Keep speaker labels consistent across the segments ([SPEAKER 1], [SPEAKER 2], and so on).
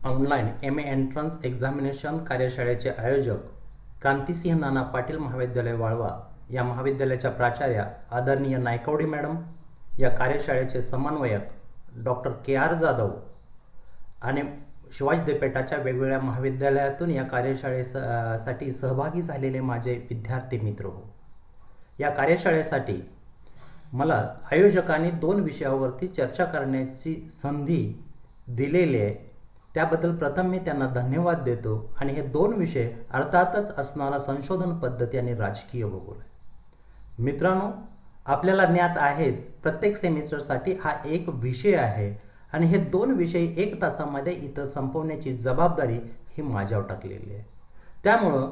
[SPEAKER 1] Online M A entrance examination कार्यशाळेचे आयोजक क्रांतिसिंह नाना पाटील महाविद्यालय वाळवा या महाविद्यालयाच्या प्राचार्या आदरणीय नायकवडी मॅडम, या कार्यशाळेचे समन्वयक डॉक्टर के आर जाधव आणि शिवाजी विद्यापीठाच्या वेगवेगळ्या महाविद्यालयातून या कार्यशाळेसाठी सहभागी झालेले माझे विद्यार्थी मित्र हो. या कार्यशाळेसाठी मला आयोजकांनी 2 विषयावरती चर्चा करण्याची संधी दिलेली आहे. त्याबद्दल प्रथम मी त्यांना धन्यवाद देतो. आणि हे 2 विषय अर्थातच असणारा संशोधन पद्धती आणि राजकीय भूगोल आहे. मित्रांनो, आपल्याला ज्ञात आहेच प्रत्येक सेमिस्टरसाठी हा एक विषय आहे आणि हे 2 विषय 1 तासामध्ये इथं संपवण्याची जबाबदारी ही माझ्यावर टाकलेली आहे. त्यामुळं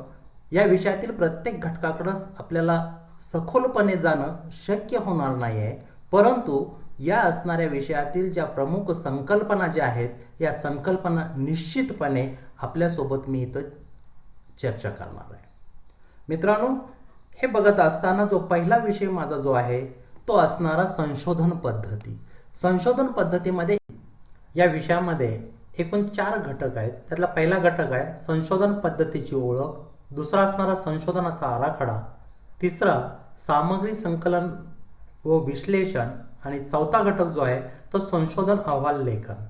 [SPEAKER 1] या विषयातील प्रत्येक घटकाकडे आपल्याला सखोलपणे जाणं शक्य होणार नाही आहे, परंतु या असणाऱ्या विषयातील ज्या प्रमुख संकल्पना ज्या आहेत या संकल्पना निश्चितपणे आपल्यासोबत मी इथं चर्चा करणार आहे. मित्रांनो, हे बघत असताना जो पहिला विषय माझा जो आहे तो असणारा संशोधन पद्धती. संशोधन पद्धतीमध्ये या विषयामध्ये एकूण 4 घटक आहेत. त्यातला पहिला घटक आहे संशोधन पद्धतीची ओळख, दुसरा असणारा संशोधनाचा आराखडा, तिसरा सामग्री संकलन व विश्लेषण आणि चौथा घटक जो आहे तो संशोधन अहवाल लेखन.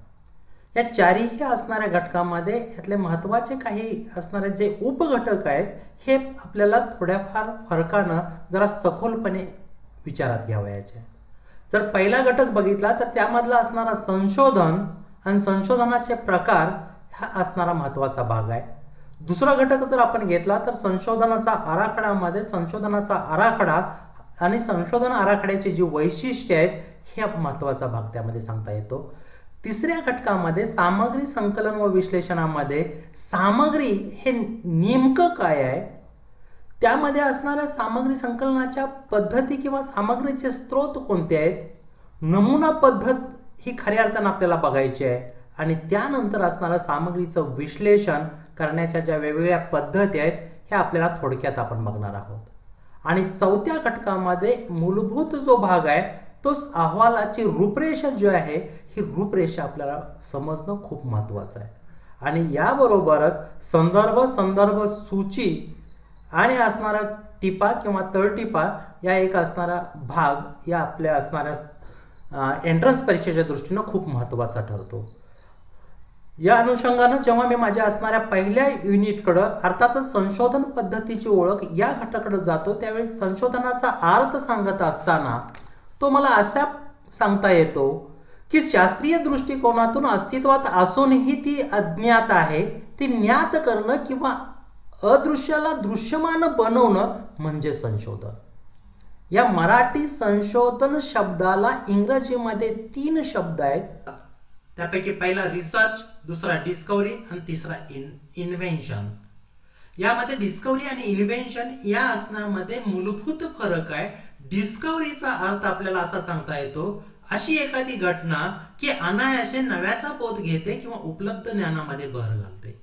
[SPEAKER 1] या 4ही असणाऱ्या घटकामध्ये यातले महत्त्वाचे काही असणारे जे उपघटक आहेत हे आपल्याला थोड्याफार फरकानं जरा सखोलपणे विचारात घ्यावयाचे. जर पहिला घटक बघितला तर त्यामधला असणारा संशोधन आणि संशोधनाचे प्रकार हा असणारा महत्त्वाचा भाग आहे. दुसरा घटक जर आपण घेतला तर संशोधनाचा आराखड्यामध्ये संशोधनाचा आराखडा आणि संशोधन आराखड्याची जी वैशिष्ट्ये आहेत हे महत्त्वाचा भाग त्यामध्ये सांगता येतो. तिसऱ्या घटकामध्ये सामग्री संकलन व विश्लेषणामध्ये सामग्री हे नेमकं काय आहे, त्यामध्ये असणाऱ्या सामग्री संकलनाच्या पद्धती किंवा सामग्रीचे स्रोत कोणते आहेत, नमुना पद्धत ही खऱ्या अर्थानं आपल्याला बघायची आहे आणि त्यानंतर असणारं सामग्रीचं विश्लेषण करण्याच्या ज्या वेगवेगळ्या पद्धती आहेत ह्या आपल्याला थोडक्यात आपण बघणार आहोत. आणि चौथ्या घटकामध्ये मूलभूत जो भाग आहे तो अहवालाची रूपरेषा जी आहे ही रूपरेषा आपल्याला समजणं खूप महत्त्वाचं आहे. आणि याबरोबरच संदर्भ सूची आणि असणारा टिपा किंवा तळटिपा या एक असणारा भाग या आपल्या असणाऱ्या एंट्रन्स परीक्षेच्या दृष्टीनं खूप महत्त्वाचा ठरतो. या अनुषंगानं जेव्हा मी माझ्या असणाऱ्या पहिल्या युनिटकडं अर्थातच संशोधन पद्धतीची ओळख या घटकाकडे जातो त्यावेळी संशोधनाचा अर्थ सांगत असताना तो मला असा सांगता येतो की शास्त्रीय दृष्टिकोनातून अस्तित्वात असूनही ती अज्ञात आहे, ती ज्ञात करणं किंवा अदृश्याला दृश्यमान बनवणं म्हणजे संशोधन. या मराठी संशोधन शब्दाला इंग्रजीमध्ये 3 शब्द आहेत. त्यापैकी पहिला रिसर्च, दुसरा डिस्कवरी आणि तिसरा इन्व्हेन्शन. यामध्ये डिस्कवरी आणि इन्व्हेन्शन या असण्यामध्ये मूलभूत फरक आहे. डिस्कवरीचा अर्थ आपल्याला असा सांगता येतो अशी एखादी घटना की अनायासे नव्याचा बोध घेते किंवा उपलब्ध ज्ञानामध्ये भर घालते.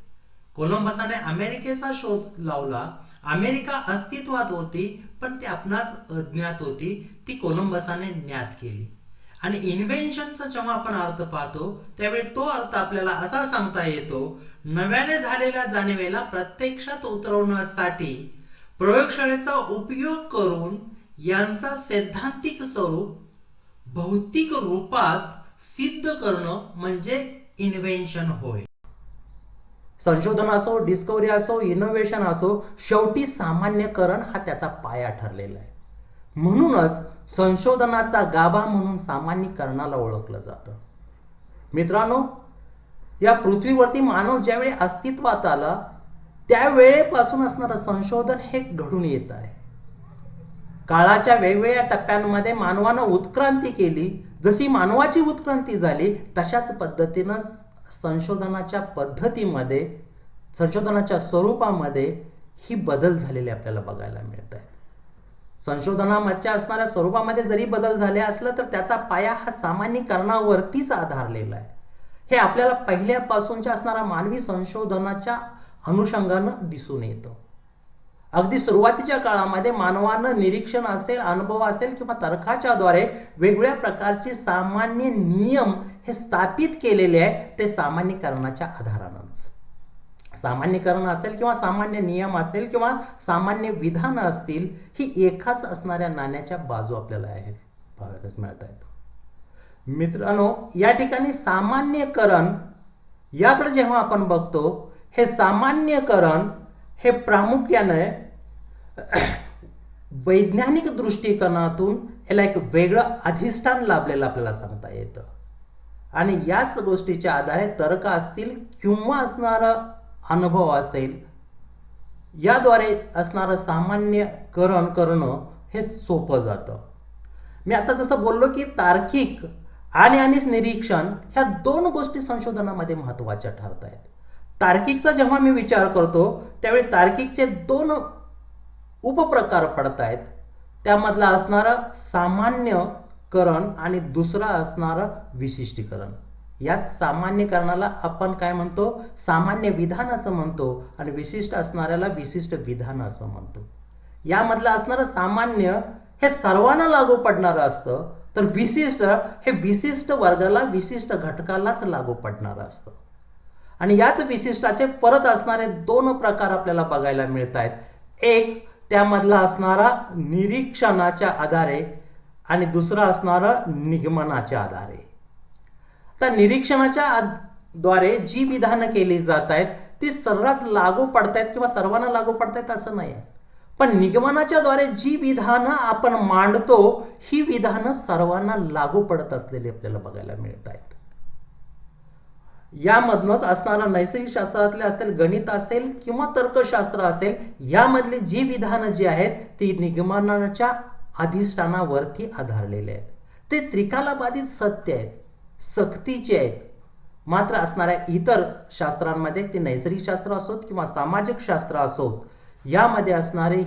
[SPEAKER 1] कोलंबसाने अमेरिकेचा शोध लावला. अमेरिका अस्तित्वात होती पण ती आपणास अज्ञात होती, ती कोलंबसाने ज्ञात केली. आणि इन्व्हेन्शनचा जेव्हा आपण अर्थ पाहतो त्यावेळी तो अर्थ आपल्याला असा सांगता येतो नव्याने झालेल्या जाणीवेला प्रत्यक्षात उतरवण्यासाठी प्रयोगशाळेचा उपयोग करून यांचा सैद्धांतिक स्वरूप भौतिक रूपात सिद्ध करणं म्हणजे इन्व्हेन्शन होय. संशोधन असो, डिस्कवरी असो, इनोव्हेशन असो, शेवटी सामान्यकरण हा त्याचा पाया ठरलेला आहे. म्हणूनच संशोधनाचा गाभा म्हणून सामान्यीकरणाला ओळखलं जातं. मित्रांनो, या पृथ्वीवरती मानव ज्यावेळी अस्तित्वात आला त्यावेळेपासून असणारं संशोधन हे घडून येत आहे. काळाच्या वेगवेगळ्या टप्प्यांमध्ये मानवानं उत्क्रांती केली. जशी मानवाची उत्क्रांती झाली तशाच पद्धतीनं संशोधनाच्या पद्धतीमध्ये, संशोधनाच्या स्वरूपामध्ये ही बदल झालेले आपल्याला बघायला मिळत आहेत. संशोधनाच्या असणाऱ्या स्वरूपामध्ये जरी बदल झाले असलं तर त्याचा पाया हा सामान्यीकरणावरतीच आधारलेला आहे. हे आपल्याला पहिल्यापासूनच्या असणाऱ्या मानवी संशोधनाच्या अनुषंगानं दिसून येतं. अगदी सुरुवातीच्या काळामध्ये मानवानं निरीक्षण असेल, अनुभव असेल किंवा तर्काच्या द्वारे वेगवेगळ्या प्रकारचे सामान्य नियम हे स्थापित केलेले आहे ते सामान्यीकरणाच्या आधारानंच. सामान्यीकरण असेल किंवा सामान्य नियम असतील किंवा सामान्य विधान असतील, ही एकाच असणाऱ्या नाण्याच्या बाजू आपल्याला आहेत बघायला मिळत आहेत. मित्रांनो, या ठिकाणी सामान्यीकरण याकडे जेव्हा आपण बघतो, हे सामान्यीकरण हे प्रामुख्याने वैज्ञानिक दृष्टिकोनातून याला एक वेगळं अधिष्ठान लाभलेलं आपल्याला सांगता येतं. आणि याच गोष्टीच्या आधारे तर्क असतील किंवा असणारा अनुभव असेल, याद्वारे असणारं सामान्यीकरण करणं हे सोपं जातं. मी आता जसं बोललो की तार्किक आणि निरीक्षण ह्या दोन गोष्टी संशोधनामध्ये महत्त्वाच्या ठरत आहेत. तार्किकचा जेव्हा मी विचार करतो त्यावेळी तार्किकचे दोन उपप्रकार पडत आहेत. त्यामधला असणारा सामान्यकरण आणि दुसरा असणारा विशिष्टीकरण. या सामान्यकरणाला आपण काय म्हणतो, सामान्य विधान असं म्हणतो आणि विशिष्ट असणाऱ्याला विशिष्ट विधान असं म्हणतो. यामधलं असणारं सामान्य हे सर्वांना लागू पडणारं असतं, तर विशिष्ट हे विशिष्ट वर्गाला विशिष्ट घटकालाच लागू पडणारं असतं. आणि याच विशिष्टाचे परत असणारे दोन प्रकार आपल्याला बघायला मिळत आहेत. एक त्यामधला असणारा निरीक्षणाच्या आधारे आणि दुसरा असणारा निगमनाच्या आधारे. तर निरीक्षणाच्या द्वारे जी विधानं केली जात आहेत ती सर्रास लागू पडतायत किंवा सर्वांना लागू पडतायत असं नाही. पण निगमनाच्या द्वारे जी विधानं आपण मांडतो ही विधानं सर्वांना लागू पडत असलेली आपल्याला बघायला मिळत आहेत. यामधनच असणारा नैसर्गिक शास्त्रातले असतील, गणित असेल किंवा तर्कशास्त्र असेल, यामधली जी विधानं जी आहेत ती निगमनाच्या अधिष्ठानावरती आधारलेले आहेत. ते त्रिकालबाधित सत्य आहेत, सक्तीचे आहेत. मात्र असणाऱ्या इतर शास्त्रांमध्ये ते नैसर्गिक शास्त्र असोत किंवा सामाजिक शास्त्र असोत, यामध्ये असणारे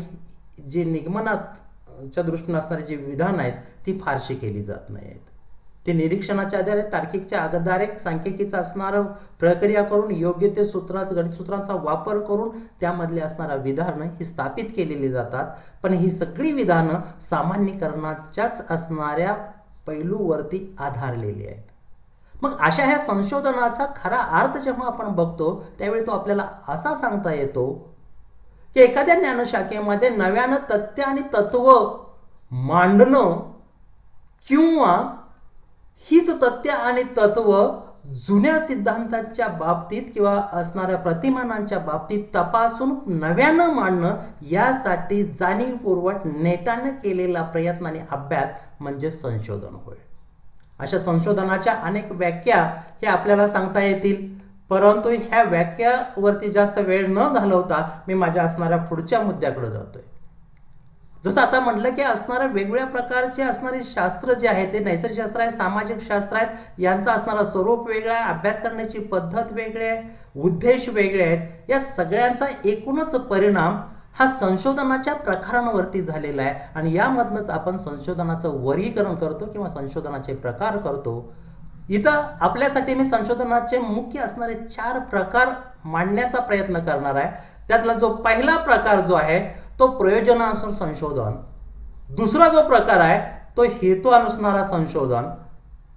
[SPEAKER 1] जे निगमनाच्या दृष्टीने असणारे जे विधान आहेत ती फारशी केली जात नाही आहेत. ते निरीक्षणाच्या आधारे, तार्किकच्या आधारे, सांख्यिकीचा असणारं प्रक्रिया करून योग्य ते गणित सूत्रांचा वापर करून त्यामधले असणारा विधानं ही स्थापित केलेली जातात. पण ही सगळी विधानं सामान्यीकरणाच्याच असणाऱ्या पैलूवरती आधारलेली आहेत. मग अशा ह्या संशोधनाचा खरा अर्थ जेव्हा आपण बघतो त्यावेळी तो आपल्याला असा सांगता येतो की एखाद्या ज्ञानशाखेमध्ये नव्यानं तथ्य आणि तत्व मांडणं किंवा हीच तथ्य आणि तत्व जुन्या सिद्धांतांच्या बाबतीत किंवा असणाऱ्या प्रतिमानांच्या बाबतीत तपासून नव्यानं मांडणं, यासाठी जाणीवपूर्वक नेटाने केलेला प्रयत्न आणि अभ्यास म्हणजे संशोधन होय. अशा संशोधनाच्या अनेक व्याख्या हे आपल्याला सांगता येतील, परंतु ह्या व्याख्यावरती जास्त वेळ न घालवता मी माझ्या असणाऱ्या पुढच्या मुद्द्याकडे जातोय. जसं आता म्हटलं की असणाऱ्या वेगवेगळ्या प्रकारचे असणारे शास्त्र जे आहे ते नैसर्गिक शास्त्र आहे, सामाजिक शास्त्र आहेत. यांचं असणारं स्वरूप वेगळं आहे, अभ्यास करण्याची पद्धत वेगळी आहे, उद्देश वेगळे आहेत. या सगळ्यांचा एकूणच परिणाम हा संशोधनाच्या प्रकारांवरती झालेला आहे. आणि यामधनंच आपण संशोधनाचं वर्गीकरण करतो किंवा संशोधनाचे प्रकार करतो. इथं आपल्यासाठी मी संशोधनाचे मुख्य असणारे 4 प्रकार मांडण्याचा प्रयत्न करणार आहे. त्यातला जो पहिला प्रकार जो आहे तो प्रयोजनानुसार संशोधन, दुसरा जो प्रकार आहे तो हेतू असणारा संशोधन,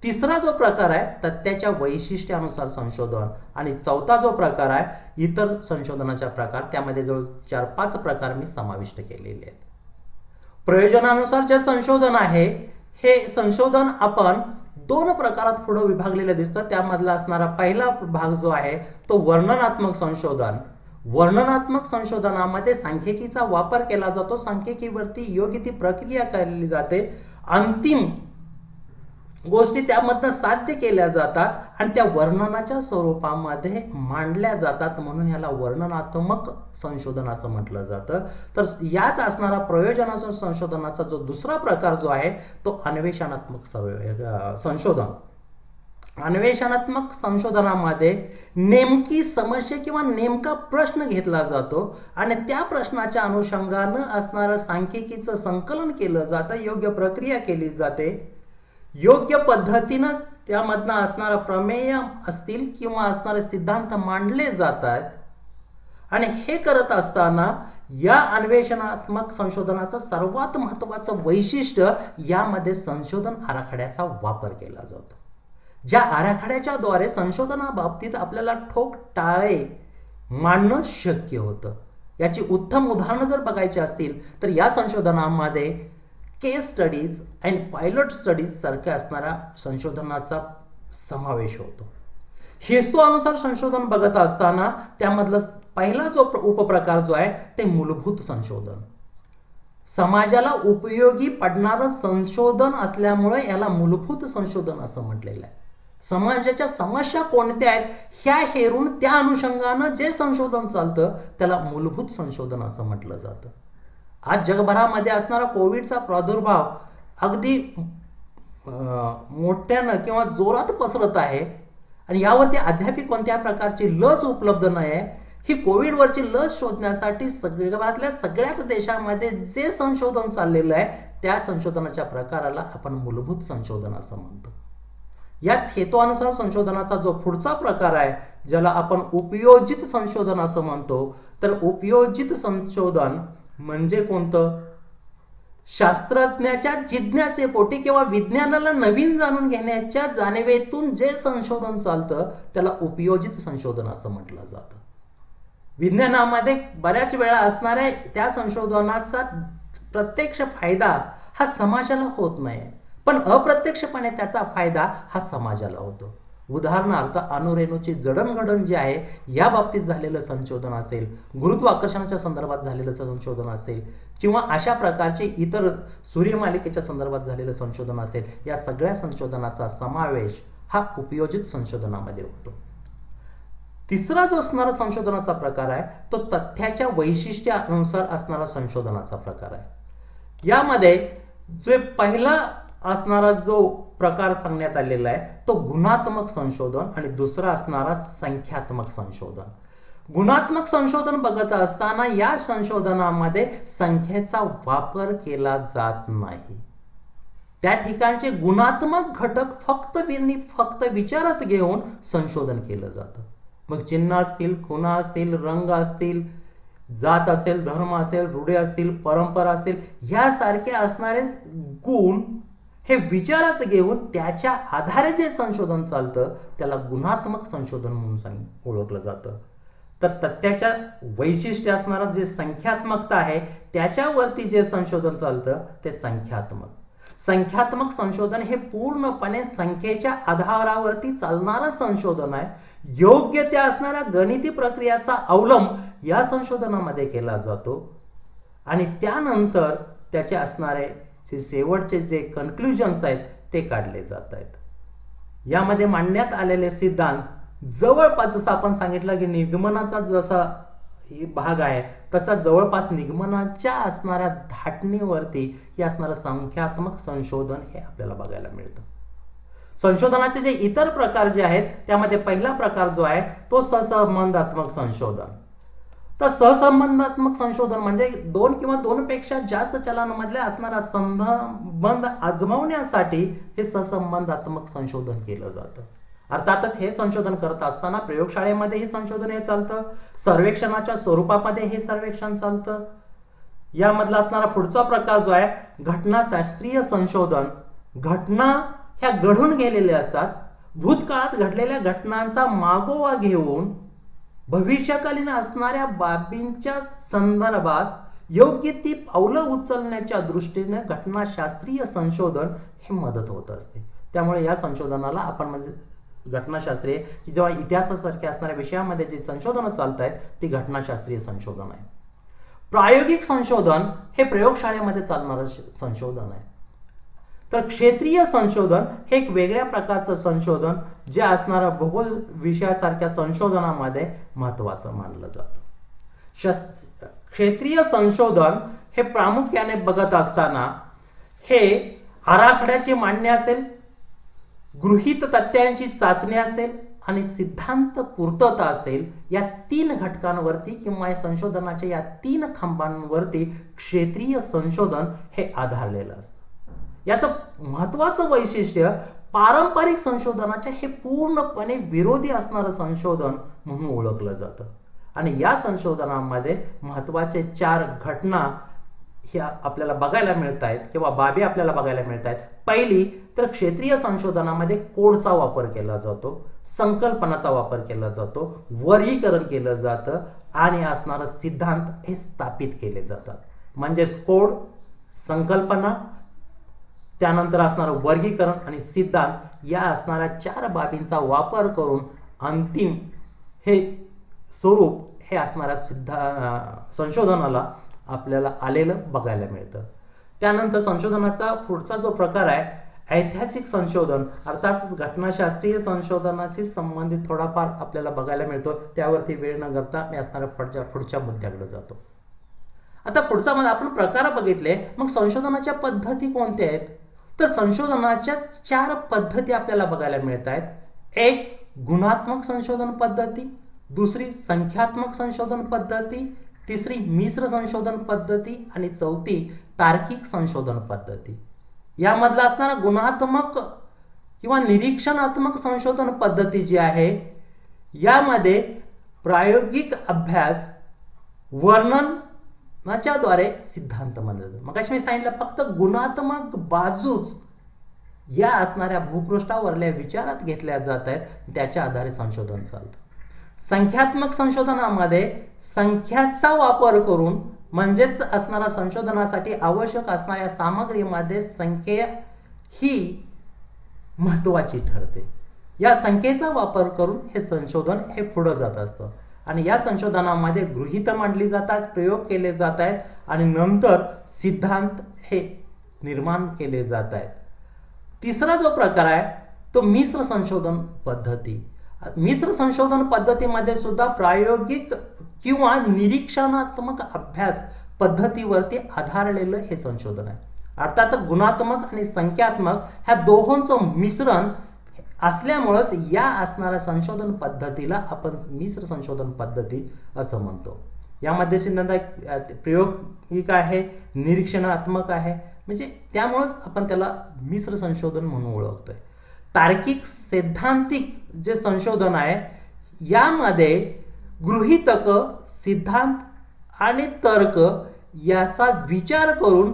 [SPEAKER 1] तिसरा जो प्रकार आहे तथ्याच्या वैशिष्ट्यानुसार संशोधन आणि चौथा जो प्रकार आहे इतर संशोधनाचा प्रकार. त्यामध्ये जवळ 4-5 प्रकार मी समाविष्ट केलेले आहेत. प्रयोजनानुसार जे संशोधन आहे हे संशोधन आपण 2 प्रकारात पुढे विभागलेलं दिसतं. त्यामधला असणारा पहिला भाग जो आहे तो वर्णनात्मक संशोधन. वर्णनात्मक संशोधनामध्ये सांख्यिकीचा वापर केला जातो, सांख्यिकीवरती योग्य ती प्रक्रिया केली जाते, अंतिम गोष्टी त्यामधनं साध्य केल्या जातात आणि त्या वर्णनाच्या स्वरूपामध्ये मांडल्या जातात, म्हणून याला वर्णनात्मक संशोधन असं म्हटलं जातं. तर याच असणारा प्रयोजनात्मक संशोधनाचा जो दुसरा प्रकार जो आहे तो अन्वेषणात्मक संशोधन. अन्वेषणात्मक संशोधनामध्ये नेमकी समस्या किंवा नेमका प्रश्न घेतला जातो आणि त्या प्रश्नाच्या अनुषंगानं असणारं सांख्यिकीचं संकलन केलं जातं, योग्य प्रक्रिया केली जाते, योग्य पद्धतीनं त्यामधनं असणारा प्रमेय असतील किंवा असणारे सिद्धांत मांडले जातात. आणि हे करत असताना या अन्वेषणात्मक संशोधनाचं सर्वात महत्त्वाचं वैशिष्ट्य यामध्ये संशोधन आराखड्याचा वापर केला जातो. ज्या आराखड्याच्या द्वारे संशोधनाबाबतीत आपल्याला ठोक टाळे मांडणं शक्य होतं. याची उत्तम उदाहरणं जर बघायची असतील तर या संशोधनामध्ये केस स्टडीज अँड पायलट स्टडीज सारख्या असणाऱ्या संशोधनाचा समावेश होतो. हेतूनुसार संशोधन बघत असताना त्यामधला पहिला जो उपप्रकार जो आहे ते मूलभूत संशोधन. समाजाला उपयोगी पडणारं संशोधन असल्यामुळे याला मूलभूत संशोधन असं म्हटलेलं आहे. समाजाच्या समस्या कोणत्या आहेत ह्या हेरून त्या अनुषंगानं जे संशोधन चालतं त्याला मूलभूत संशोधन असं म्हटलं जातं. आज जगभरामध्ये असणारा कोविडचा प्रादुर्भाव अगदी मोठ्यानं किंवा जोरात पसरत आहे आणि यावरती अद्याप कोणत्या प्रकारची लस उपलब्ध नाही आहे. ही कोविडवरची लस शोधण्यासाठी जगभरातल्या सगळ्याच देशामध्ये जे संशोधन चाललेलं आहे त्या संशोधनाच्या प्रकाराला आपण मूलभूत संशोधन असं म्हणतो. याच हेतूनुसार संशोधनाचा जो पुढचा प्रकार आहे ज्याला आपण उपयोजित संशोधन असं म्हणतो, तर उपयोजित संशोधन म्हणजे कोणतं? शास्त्रज्ञाच्या जिज्ञासेपोटी किंवा विज्ञानाला नवीन जाणून घेण्याच्या जाणिवेतून जे संशोधन चालतं त्याला उपयोजित संशोधन असं म्हटलं जातं. विज्ञानामध्ये बऱ्याच वेळा असणाऱ्या त्या संशोधनाचा प्रत्यक्ष फायदा हा समाजाला होत नाही, पण अप्रत्यक्षपणे त्याचा फायदा हा समाजाला होतो. उदाहरणार्थ अणुरेणूची जडणघडण जी आहे या बाबतीत झालेलं संशोधन असेल, गुरुत्वाकर्षणाच्या संदर्भात झालेलं संशोधन असेल किंवा अशा प्रकारचे इतर सूर्यमालिकेच्या संदर्भात झालेलं संशोधन असेल, या सगळ्या संशोधनाचा समावेश हा उपयोजित संशोधनामध्ये होतो. तिसरा जो असणारा संशोधनाचा प्रकार आहे तो तथ्याच्या वैशिष्ट्यानुसार असणारा संशोधनाचा प्रकार आहे. यामध्ये जो पहिला असणारा जो प्रकार सांगण्यात आलेला आहे तो गुणात्मक संशोधन आणि दुसरा असणारा संख्यात्मक संशोधन. गुणात्मक संशोधन बघत असताना या संशोधनामध्ये संख्येचा वापर केला जात नाही. त्या ठिकाणचे गुणात्मक घटक फक्त विचारात घेऊन संशोधन केलं जातं. मग चिन्ह असतील, खुणा असतील, रंग असतील, जात असेल, धर्म असेल, रूढे असतील, परंपरा असतील, यासारखे असणारे गुण हे विचारात घेऊन त्याच्या आधारे जे संशोधन चालतं त्याला गुणात्मक संशोधन म्हणून ओळखलं जातं. तर तथ्याच्या वैशिष्ट्य असणारं जे संख्यात्मकता आहे त्याच्यावरती जे संशोधन चालतं ते संख्यात्मक. संख्यात्मक संशोधन हे पूर्णपणे संख्येच्या आधारावरती चालणारं संशोधन आहे. योग्य त्या असणाऱ्या गणिती प्रक्रियाचा अवलंब या संशोधनामध्ये केला जातो आणि त्यानंतर त्याचे असणारे जे शेवटचे जे कन्क्लुजन्स आहेत ते काढले जात आहेत. यामध्ये मांडण्यात आलेले सिद्धांत जवळपास जसं आपण सांगितलं की निगमनाचा जसा भाग आहे तसा जवळपास निगमनाच्या असणाऱ्या धाटणीवरती हे असणारं संख्यात्मक संशोधन हे आपल्याला बघायला मिळतं. संशोधनाचे जे इतर प्रकार जे आहेत त्यामध्ये पहिला प्रकार जो आहे तो सहसंबंधात्मक संशोधन. तर सहसंबंधात्मक संशोधन म्हणजे दोन किंवा दोनपेक्षा जास्त चलांमधल्या असणारा संबंध आजमावण्यासाठी हे सहसंबंधात्मक संशोधन केलं जातं. अर्थातच हे संशोधन करत असताना प्रयोगशाळेमध्ये हे संशोधन हे चालतं, सर्वेक्षणाच्या स्वरूपामध्ये हे सर्वेक्षण चालतं. यामधला असणारा पुढचा प्रकार जो आहे घटनाशास्त्रीय संशोधन. घटना ह्या घडून गेलेल्या असतात. भूतकाळात घडलेल्या घटनांचा मागोवा घेऊन भविष्यकालीन असणाऱ्या बाबींच्या संदर्भात योग्य ती पावलं उचलण्याच्या दृष्टीने घटनाशास्त्रीय संशोधन हे मदत होत असते. त्यामुळे या संशोधनाला आपण म्हणजे घटनाशास्त्रीय की जेव्हा इतिहासासारख्या असणाऱ्या विषयामध्ये जे संशोधनं चालत आहेत ती घटनाशास्त्रीय संशोधन आहे. प्रायोगिक संशोधन हे प्रयोगशाळेमध्ये चालणारं संशोधन आहे. तर क्षेत्रीय संशोधन हे एक वेगळ्या प्रकारचं संशोधन जे असणारं भूगोल विषयासारख्या संशोधनामध्ये महत्त्वाचं मानलं जातं. क्षेत्रीय संशोधन हे प्रामुख्याने बघत असताना हे आराखड्याची मांडणी असेल, गृहीत तथ्यांची चाचणी असेल आणि सिद्धांत पूर्तता असेल, या तीन घटकांवरती किंवा या संशोधनाच्या या तीन खांबांवरती क्षेत्रीय संशोधन हे आधारलेलं असतं. याचं महत्त्वाचं वैशिष्ट्य पारंपरिक संशोधनाचे हे पूर्णपणे विरोधी असणारं संशोधन म्हणून ओळखलं जातं आणि या संशोधनामध्ये महत्त्वाचे 4 घटना हे आपल्याला बघायला मिळत आहेत किंवा बाबी आपल्याला बघायला मिळत आहेत. पहिली तर क्षेत्रीय संशोधनामध्ये कोडचा वापर केला जातो, संकल्पनाचा वापर केला जातो, वर्गीकरण केलं जातं आणि असणारे सिद्धांत हे स्थापित केले जातात. म्हणजेच कोड, संकल्पना, त्यानंतर असणारं वर्गीकरण आणि सिद्धांत या असणाऱ्या 4 बाबींचा वापर करून अंतिम हे स्वरूप हे असणाऱ्या संशोधनाला आपल्याला आलेलं बघायला मिळतं. त्यानंतर संशोधनाचा पुढचा जो प्रकार आहे ऐतिहासिक संशोधन, अर्थात घटनाशास्त्रीय संशोधनाशी संबंधित थोडाफार आपल्याला बघायला मिळतो. त्यावरती वेळ न घालता मी असणाऱ्या पुढच्या मुद्द्याकडे जातो. आता पुढचा मध्ये आपण प्रकार बघितले, मग संशोधनाच्या पद्धती कोणत्या आहेत? तर संशोधनाच्या 4 पद्धती आपल्याला बघायला मिळत आहेत. एक गुणात्मक संशोधन पद्धती, दुसरी संख्यात्मक संशोधन पद्धती, तिसरी मिश्र संशोधन पद्धती आणि चौथी तार्किक संशोधन पद्धती. यामधला असणारा गुणात्मक किंवा निरीक्षणात्मक संशोधन पद्धती जी आहे यामध्ये प्रायोगिक अभ्यास वर्णनाच्या द्वारे सिद्धांत मानला जातो. मग मी सांगितलं फक्त गुणात्मक बाजूच या असणाऱ्या भूपृष्ठावरल्या विचारात घेतल्या जात आहेत, त्याच्या आधारे संशोधन चालतं. संख्यात्मक संशोधनामध्ये संख्याचा वापर करून म्हणजेच असणाऱ्या संशोधनासाठी आवश्यक असणाऱ्या सामग्रीमध्ये संख्या ही महत्त्वाची ठरते. या संख्येचा वापर करून हे संशोधन हे पुढे जात असतं आणि या संशोधनामध्ये गृहीत मांडली जातात, प्रयोग केले जात आहेत आणि नंतर सिद्धांत हे निर्माण केले जात आहेत. तिसरा जो प्रकार आहे तो मिश्र संशोधन पद्धती. मिश्र संशोधन पद्धतीमध्ये सुद्धा प्रायोगिक किंवा निरीक्षणात्मक अभ्यास पद्धतीवरती आधारलेलं हे संशोधन आहे. अर्थात गुणात्मक आणि संख्यात्मक ह्या दोहोंचं मिश्रण असल्यामुळेच या असणाऱ्या संशोधन पद्धतीला आपण मिश्र संशोधन पद्धती असं म्हणतो. यामध्ये प्रयोगिक आहे, निरीक्षणात्मक आहे, म्हणजे त्यामुळेच आपण त्याला मिश्र संशोधन म्हणून ओळखतोय. तार्किक सैद्धांतिक जे संशोधन आहे यामध्ये गृहीतक, सिद्धांत आणि तर्क याचा विचार करून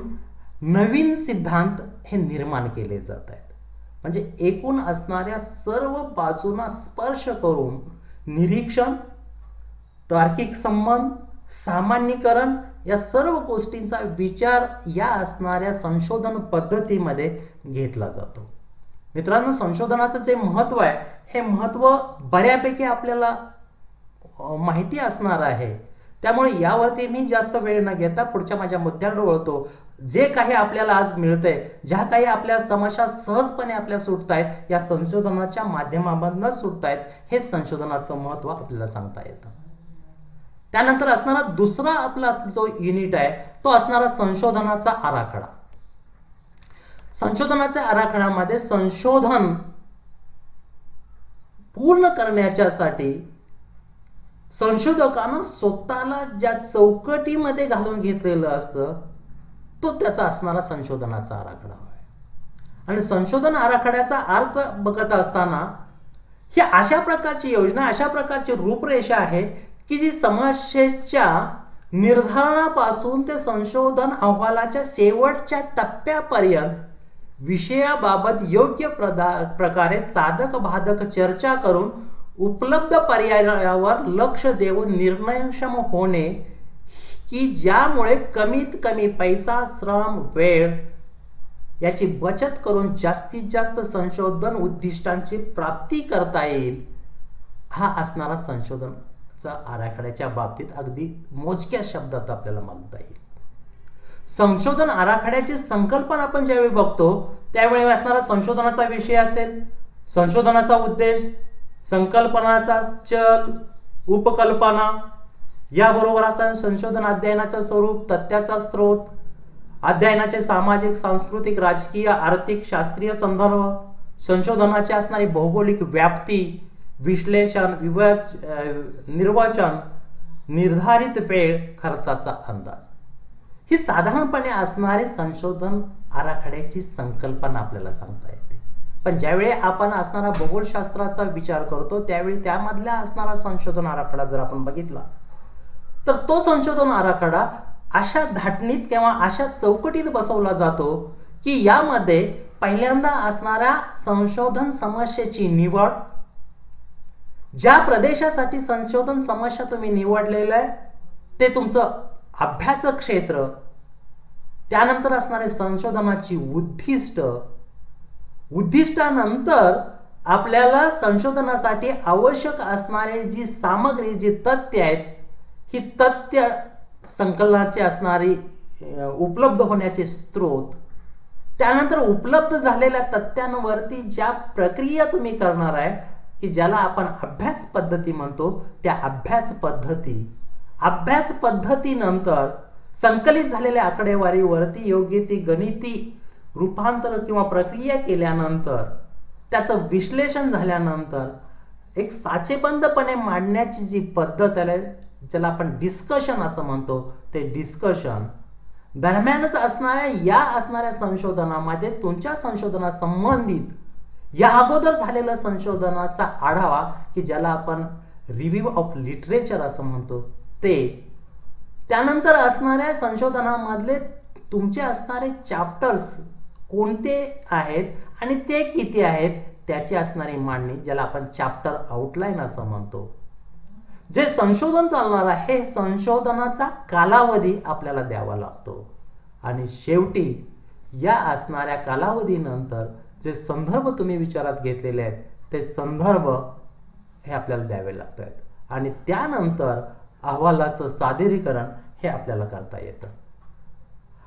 [SPEAKER 1] नवीन सिद्धांत हे निर्माण केले जात आहेत. म्हणजे एकूण असणाऱ्या सर्व बाजूंना स्पर्श करून निरीक्षण, तार्किक संबंध, सामान्यीकरण या सर्व गोष्टींचा विचार या असणाऱ्या संशोधन पद्धतीमध्ये घेतला जातो. मित्रांनो, संशोधनाचं जे महत्त्व आहे हे महत्त्व बऱ्यापैकी आपल्याला माहिती असणार आहे. त्यामुळे यावरती मी जास्त वेळ न घेता पुढच्या माझ्या मुद्द्याकडे वळतो. जे काही आपल्याला आज मिळतंय, ज्या काही आपल्या समस्या सहजपणे आपल्या सुटत आहेत या संशोधनाच्या माध्यमामधूनच सुटत आहेत, हे संशोधनाचं महत्त्व आपल्याला सांगता येतं. त्यानंतर असणारा दुसरा आपला जो युनिट आहे तो असणारा संशोधनाचा आराखडा. संशोधनाच्या आराखड्यामध्ये संशोधन पूर्ण करण्याच्यासाठी संशोधकानं स्वतःला ज्या चौकटीमध्ये घालून घेतलेलं असतं तो त्याचा असणारा संशोधनाचा आराखडा आहे. आणि संशोधन आराखड्याचा अर्थ बघत असताना ही अशा प्रकारची योजना, अशा प्रकारची रूपरेषा आहे की जी समस्येच्या निर्धारणापासून ते संशोधन अहवालाच्या शेवटच्या टप्प्यापर्यंत विषयाबाबत योग्य प्रकारे साधक बाधक चर्चा करून उपलब्ध पर्यायावर लक्ष देऊन निर्णयक्षम होणे की ज्यामुळे कमीत कमी पैसा, श्रम, वेळ याची बचत करून जास्तीत जास्त संशोधन उद्दिष्टांची प्राप्ती करता येईल, हा असणारा संशोधनाचा आराखड्याच्या बाबतीत अगदी मोजक्या शब्दात आपल्याला मानता येईल. संशोधन आराखड्याची संकल्पना आपण ज्यावेळी बघतो त्यावेळी असणारा संशोधनाचा विषय असेल, संशोधनाचा उद्देश, संकल्पनाचा चल, उपकल्पना, याबरोबर असं संशोधन अध्ययनाचं स्वरूप, तथ्याचा स्रोत, अध्ययनाचे सामाजिक, सांस्कृतिक, राजकीय, आर्थिक, शास्त्रीय संदर्भ, संशोधनाची असणारी भौगोलिक व्याप्ती, विश्लेषण, निर्वचन, निर्धारित वेळ, खर्चाचा अंदाज, ही साधारणपणे असणारे संशोधन आराखड्याची संकल्पना आपल्याला सांगता येते. पण ज्यावेळी आपण असणारा भूगोलशास्त्राचा विचार करतो त्यावेळी त्यामधला असणारा संशोधन आराखडा जर आपण बघितला तर तो संशोधन आराखडा अशा धाटणीत किंवा अशा चौकटीत बसवला जातो की यामध्ये पहिल्यांदा असणाऱ्या संशोधन समस्येची निवड, ज्या प्रदेशासाठी संशोधन समस्या तुम्ही निवडलेलं आहे ते तुमचं अभ्यास क्षेत्र, त्यानंतर असणारे संशोधनाची उद्दिष्टानंतर आपल्याला संशोधनासाठी आवश्यक असणारे जी सामग्री, जी तथ्य आहेत, ही तथ्य संकलनाची असणारी उपलब्ध होण्याचे स्रोत, त्यानंतर उपलब्ध झालेल्या तथ्यांवरती ज्या प्रक्रिया तुम्ही करणार आहे की ज्याला आपण अभ्यास पद्धती म्हणतो, त्या अभ्यास पद्धतीनंतर संकलित झालेल्या आकडेवारीवरती योग्य ती गणिती रूपांतर किंवा प्रक्रिया केल्यानंतर, त्याचं विश्लेषण झाल्यानंतर एक साचेबंदपणे मांडण्याची जी पद्धत आहे ज्याला आपण डिस्कशन असं म्हणतो, ते डिस्कशन दरम्यानच असणाऱ्या संशोधनामध्ये तुमच्या संशोधनासंबंधित या अगोदर झालेलं संशोधनाचा आढावा की ज्याला आपण रिव्ह्यू ऑफ लिटरेचर असं म्हणतो, ते त्यानंतर असणाऱ्या संशोधनामधले तुमचे असणारे चॅप्टर्स कोणते आहेत आणि ते किती आहेत त्याची असणारी मांडणी, ज्याला आपण चॅप्टर आउटलाईन असं म्हणतो. जे संशोधन चालणार आहे, संशोधनाचा कालावधी आपल्याला द्यावा लागतो आणि शेवटी या असणाऱ्या कालावधीनंतर जे संदर्भ तुम्ही विचारात घेतलेले आहेत ते संदर्भ हे आपल्याला द्यावे लागतात आणि त्यानंतर अहवालाचं सादरीकरण हे आपल्याला करता येतं.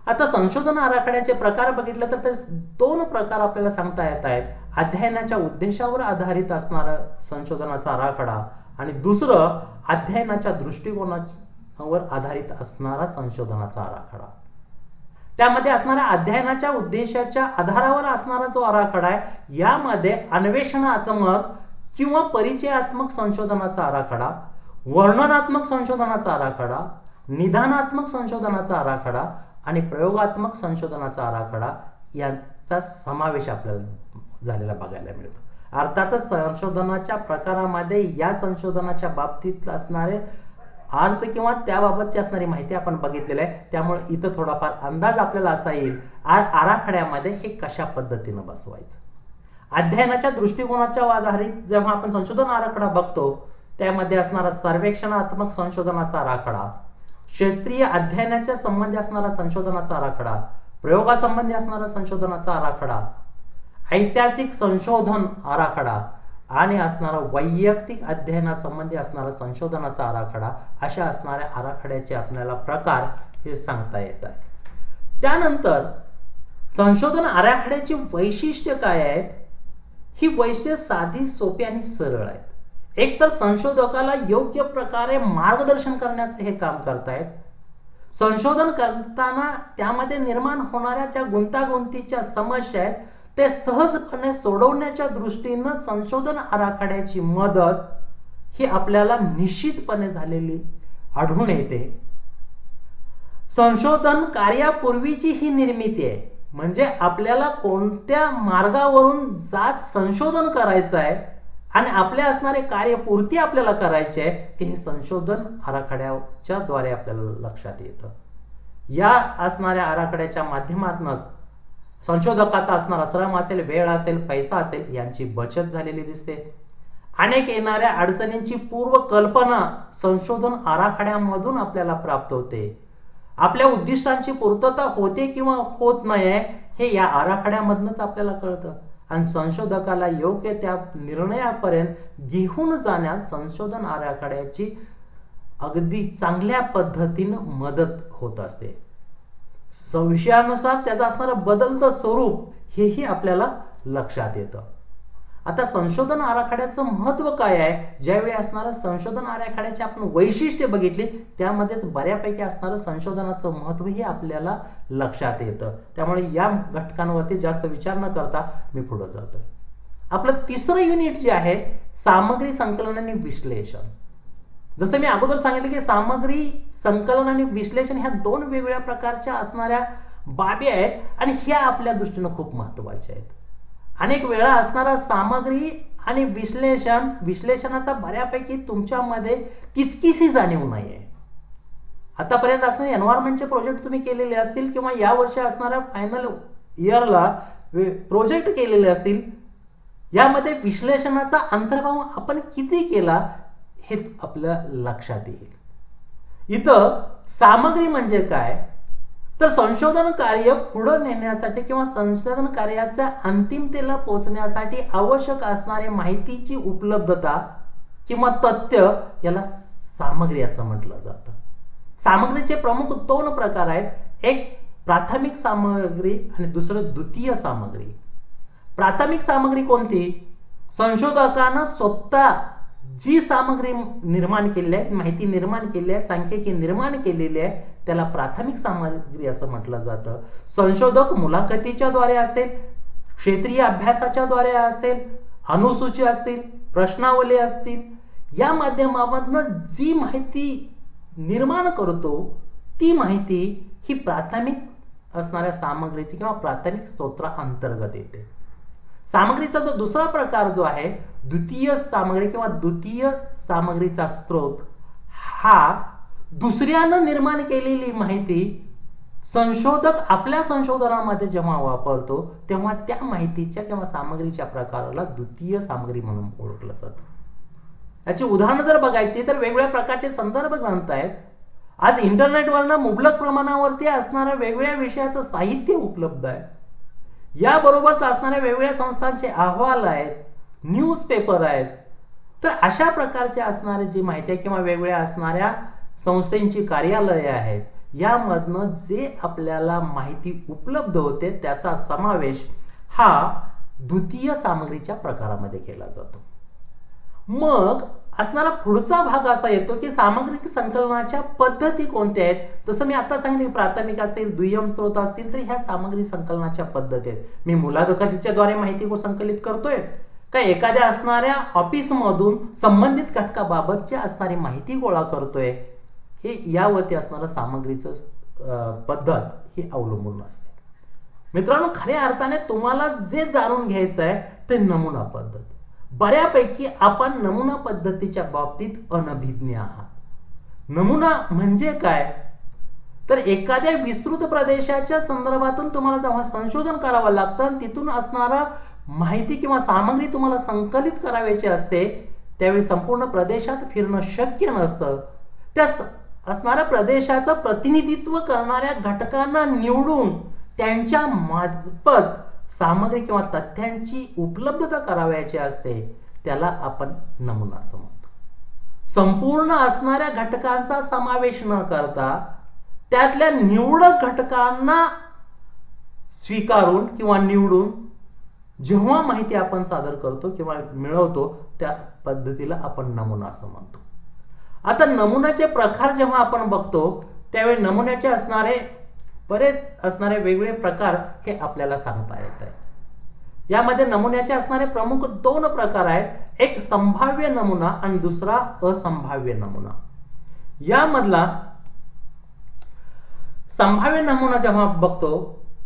[SPEAKER 1] आता संशोधन आराखड्याचे प्रकार बघितले तर 2 प्रकार आपल्याला सांगता येत आहेत. अध्ययनाच्या उद्देशावर आधारित असणारा संशोधनाचा आराखडा आणि दुसरं अध्ययनाच्या दृष्टिकोनावर आधारित असणारा संशोधनाचा आराखडा. त्यामध्ये असणाऱ्या अध्ययनाच्या उद्देशाच्या आधारावर असणारा जो आराखडा आहे, यामध्ये अन्वेषणात्मक किंवा परिचयात्मक संशोधनाचा आराखडा, वर्णनात्मक संशोधनाचा आराखडा, निदानात्मक संशोधनाचा आराखडा आणि प्रयोगात्मक संशोधनाचा आराखडा यांचा समावेश आपल्याला झालेला बघायला मिळतो. अर्थातच संशोधनाच्या प्रकारामध्ये या संशोधनाच्या बाबतीत असणारे अर्थ किंवा त्याबाबतची असणारी माहिती आपण बघितलेली आहे, त्यामुळे इथं थोडाफार अंदाज आपल्याला असा येईल आराखड्यामध्ये हे कशा पद्धतीनं बसवायचं. अध्ययनाच्या दृष्टिकोनाच्या आधारित जेव्हा आपण संशोधन आराखडा बघतो त्यामध्ये असणारा सर्वेक्षणात्मक संशोधनाचा आराखडा, क्षेत्रीय अध्ययनाच्या संबंधी असणारा संशोधनाचा आराखडा, प्रयोगासंबंधी असणारा संशोधनाचा आराखडा, ऐतिहासिक संशोधन आराखडा आणि असणारा वैयक्तिक अध्ययनासंबंधी असणारा संशोधनाचा आराखडा, अशा असणाऱ्या आराखड्याचे आपल्याला प्रकार हे सांगता येतात. त्यानंतर संशोधन आराखड्याची वैशिष्ट्य काय आहेत? ही वैशिष्ट्ये साधी, सोपी आणि सरळ आहेत. एक तर संशोधकाला योग्य प्रकारे मार्गदर्शन करण्याचे हे काम करतायत. संशोधन करताना त्यामध्ये निर्माण होणाऱ्या ज्या गुंतागुंतीच्या समस्या आहेत ते सहजपणे सोडवण्याच्या दृष्टीनं संशोधन आराखड्याची मदत ही आपल्याला निश्चितपणे झालेली आढळून येते. संशोधन कार्यापूर्वीची ही निर्मिती आहे, म्हणजे आपल्याला कोणत्या मार्गावरून जात संशोधन करायचं आहे आणि आपल्या असणारे कार्यपूर्ती आपल्याला करायचे आहे ते हे संशोधन आराखड्याच्या द्वारे आपल्याला लक्षात येतं. या असणाऱ्या आराखड्याच्या माध्यमातूनच संशोधकाचा असणारा श्रम असेल, वेळ असेल, पैसा असेल यांची बचत झालेली दिसते. अनेक येणाऱ्या अडचणींची पूर्व कल्पना संशोधन आराखड्यामधून आपल्याला प्राप्त होते. आपल्या उद्दिष्टांची पूर्तता होते किंवा होत नाही हे या आराखड्यामधूनच आपल्याला कळतं आणि संशोधकाला योग्य त्या निर्णयापर्यंत घेऊन जाण्यास संशोधन आराखड्याची अगदी चांगल्या पद्धतीनं मदत होत असते. विषयानुसार त्याचं असणारं बदलतं स्वरूप हेही आपल्याला लक्षात येतं. आता संशोधन आराखड्याचं महत्व काय आहे? ज्यावेळी असणारं संशोधन आराखड्याची आपण वैशिष्ट्ये बघितली त्यामध्येच बऱ्यापैकी असणारं संशोधनाचं महत्व हे आपल्याला लक्षात येतं. त्यामुळे या घटकांवरती जास्त विचार न करता मी पुढे जातोय. आपलं तिसरं युनिट जे आहे सामग्री संकलन आणि विश्लेषण. जसं मी अगोदर सांगितलं की सामग्री संकलन आणि विश्लेषण ह्या 2 वेगवेगळ्या प्रकारच्या असणाऱ्या बाबी आहेत आणि ह्या आपल्या दृष्टीनं खूप महत्त्वाच्या आहेत. अनेक वेळा असणारा सामग्री आणि विश्लेषणाचा बऱ्यापैकी तुमच्यामध्ये तितकीशी जाणीव नाही आहे. आतापर्यंत असणारे एन्व्हायरमेंटचे प्रोजेक्ट तुम्ही केलेले असतील किंवा या वर्षी असणाऱ्या फायनल इयरला प्रोजेक्ट केलेले असतील, यामध्ये विश्लेषणाचा अंतर्भाव आपण किती केला हे आपल्या लक्षात येईल. इथं सामग्री म्हणजे काय, तर संशोधन कार्य पुढे नेण्यासाठी किंवा संशोधन कार्याच्या अंतिमतेला पोहोचण्यासाठी आवश्यक असणारे माहितीची उपलब्धता किंवा तथ्य याला सामग्री असं म्हटलं जातं. सामग्रीचे प्रमुख 2 प्रकार आहेत, एक प्राथमिक सामग्री आणि दुसरं द्वितीय सामग्री. प्राथमिक सामग्री कोणती, संशोधकांना स्वतः जी सामग्री निर्माण केलेली आहे, माहिती निर्माण केलेली आहे, सांख्यिकी निर्माण केलेली आहे, त्याला प्राथमिक सामग्री असं म्हटलं जातं. संशोधक मुलाखतीच्या द्वारे असेल, क्षेत्रीय अभ्यासाच्या द्वारे असेल, अनुसूची असतील, प्रश्नावली असतील, या माध्यमामधून जी माहिती निर्माण करतो ती माहिती ही प्राथमिक असणाऱ्या सामग्रीची किंवा प्राथमिक स्तोत्रा अंतर्गत येते. सामग्रीचा जो दुसरा प्रकार जो आहे द्वितीय सामग्री किंवा द्वितीय सामग्रीचा स्रोत, हा दुसऱ्यानं निर्माण केलेली माहिती संशोधक आपल्या संशोधनामध्ये जेव्हा वापरतो तेव्हा त्या माहितीच्या किंवा सामग्रीच्या प्रकाराला द्वितीय सामग्री म्हणून ओळखलं जातं. याची उदाहरणं जर बघायची तर वेगवेगळ्या प्रकारचे संदर्भ ग्रंथ आहेत. आज इंटरनेटवरनं मुबलक प्रमाणावरती असणाऱ्या वेगवेगळ्या विषयाचं साहित्य उपलब्ध आहे. याबरोबरच असणाऱ्या वेगवेगळ्या संस्थांचे अहवाल आहेत, न्यूजपेपर आहेत. तर अशा प्रकारचे असणारे जी माहिती आहे किंवा वेगवेगळ्या असणाऱ्या संस्थांची कार्यालये आहेत, यामधनं जे आपल्याला माहिती उपलब्ध होते त्याचा समावेश हा द्वितीय सामग्रीच्या प्रकारामध्ये केला जातो. मग असणारा पुढचा भाग असा येतो की सामग्रिक संकलनाच्या पद्धती कोणत्या आहेत. तसं मी आता सांगितले, प्राथमिक असतील, दुय्यम स्रोत असतील, तर ह्या सामग्री संकलनाच्या पद्धती आहेत. मी मुलाखतीच्या द्वारे माहिती संकलित करतोय का एखाद्या असणाऱ्या ऑफिसमधून संबंधित घटकाबाबतची असणारी माहिती गोळा करतोय, हे यावरती असणारं सामग्रीचं पद्धत ही अवलंबून असते. मित्रांनो, खऱ्या अर्थाने तुम्हाला जे जाणून घ्यायचं आहे ते नमुना पद्धत. बऱ्यापैकी आपण नमुना पद्धतीच्या बाबतीत अनभिज्ञ आहात. नमुना म्हणजे काय, तर एखाद्या विस्तृत प्रदेशाच्या संदर्भातून तुम्हाला जेव्हा संशोधन करावं लागतं, तिथून असणारा माहिती किंवा सामग्री तुम्हाला संकलित करायची असते, त्यावेळी संपूर्ण प्रदेशात फिरणं शक्य नसतं. त्या असणाऱ्या प्रदेशाचं प्रतिनिधित्व करणाऱ्या घटकांना निवडून त्यांच्या मार्फत सामग्री किंवा तथ्यांची उपलब्धता करावयाची असते, त्याला आपण नमुना असं म्हणतो. संपूर्ण असणाऱ्या घटकांचा समावेश न करता त्यातल्या निवडक घटकांना स्वीकारून किंवा निवडून जेव्हा माहिती आपण सादर करतो किंवा मिळवतो त्या पद्धतीला आपण नमुना असं म्हणतो. आता नमुन्याचे प्रकार जेव्हा आपण बघतो त्यावेळी नमुन्याचे असणारे बरेच असणारे वेगवेगळे प्रकार हे आपल्याला सांगता येत आहे. यामध्ये नमुन्याचे असणारे प्रमुख 2 प्रकार आहेत, एक संभाव्य नमुना आणि दुसरा असंभाव्य नमुना. यामधला संभाव्य नमुना जेव्हा बघतो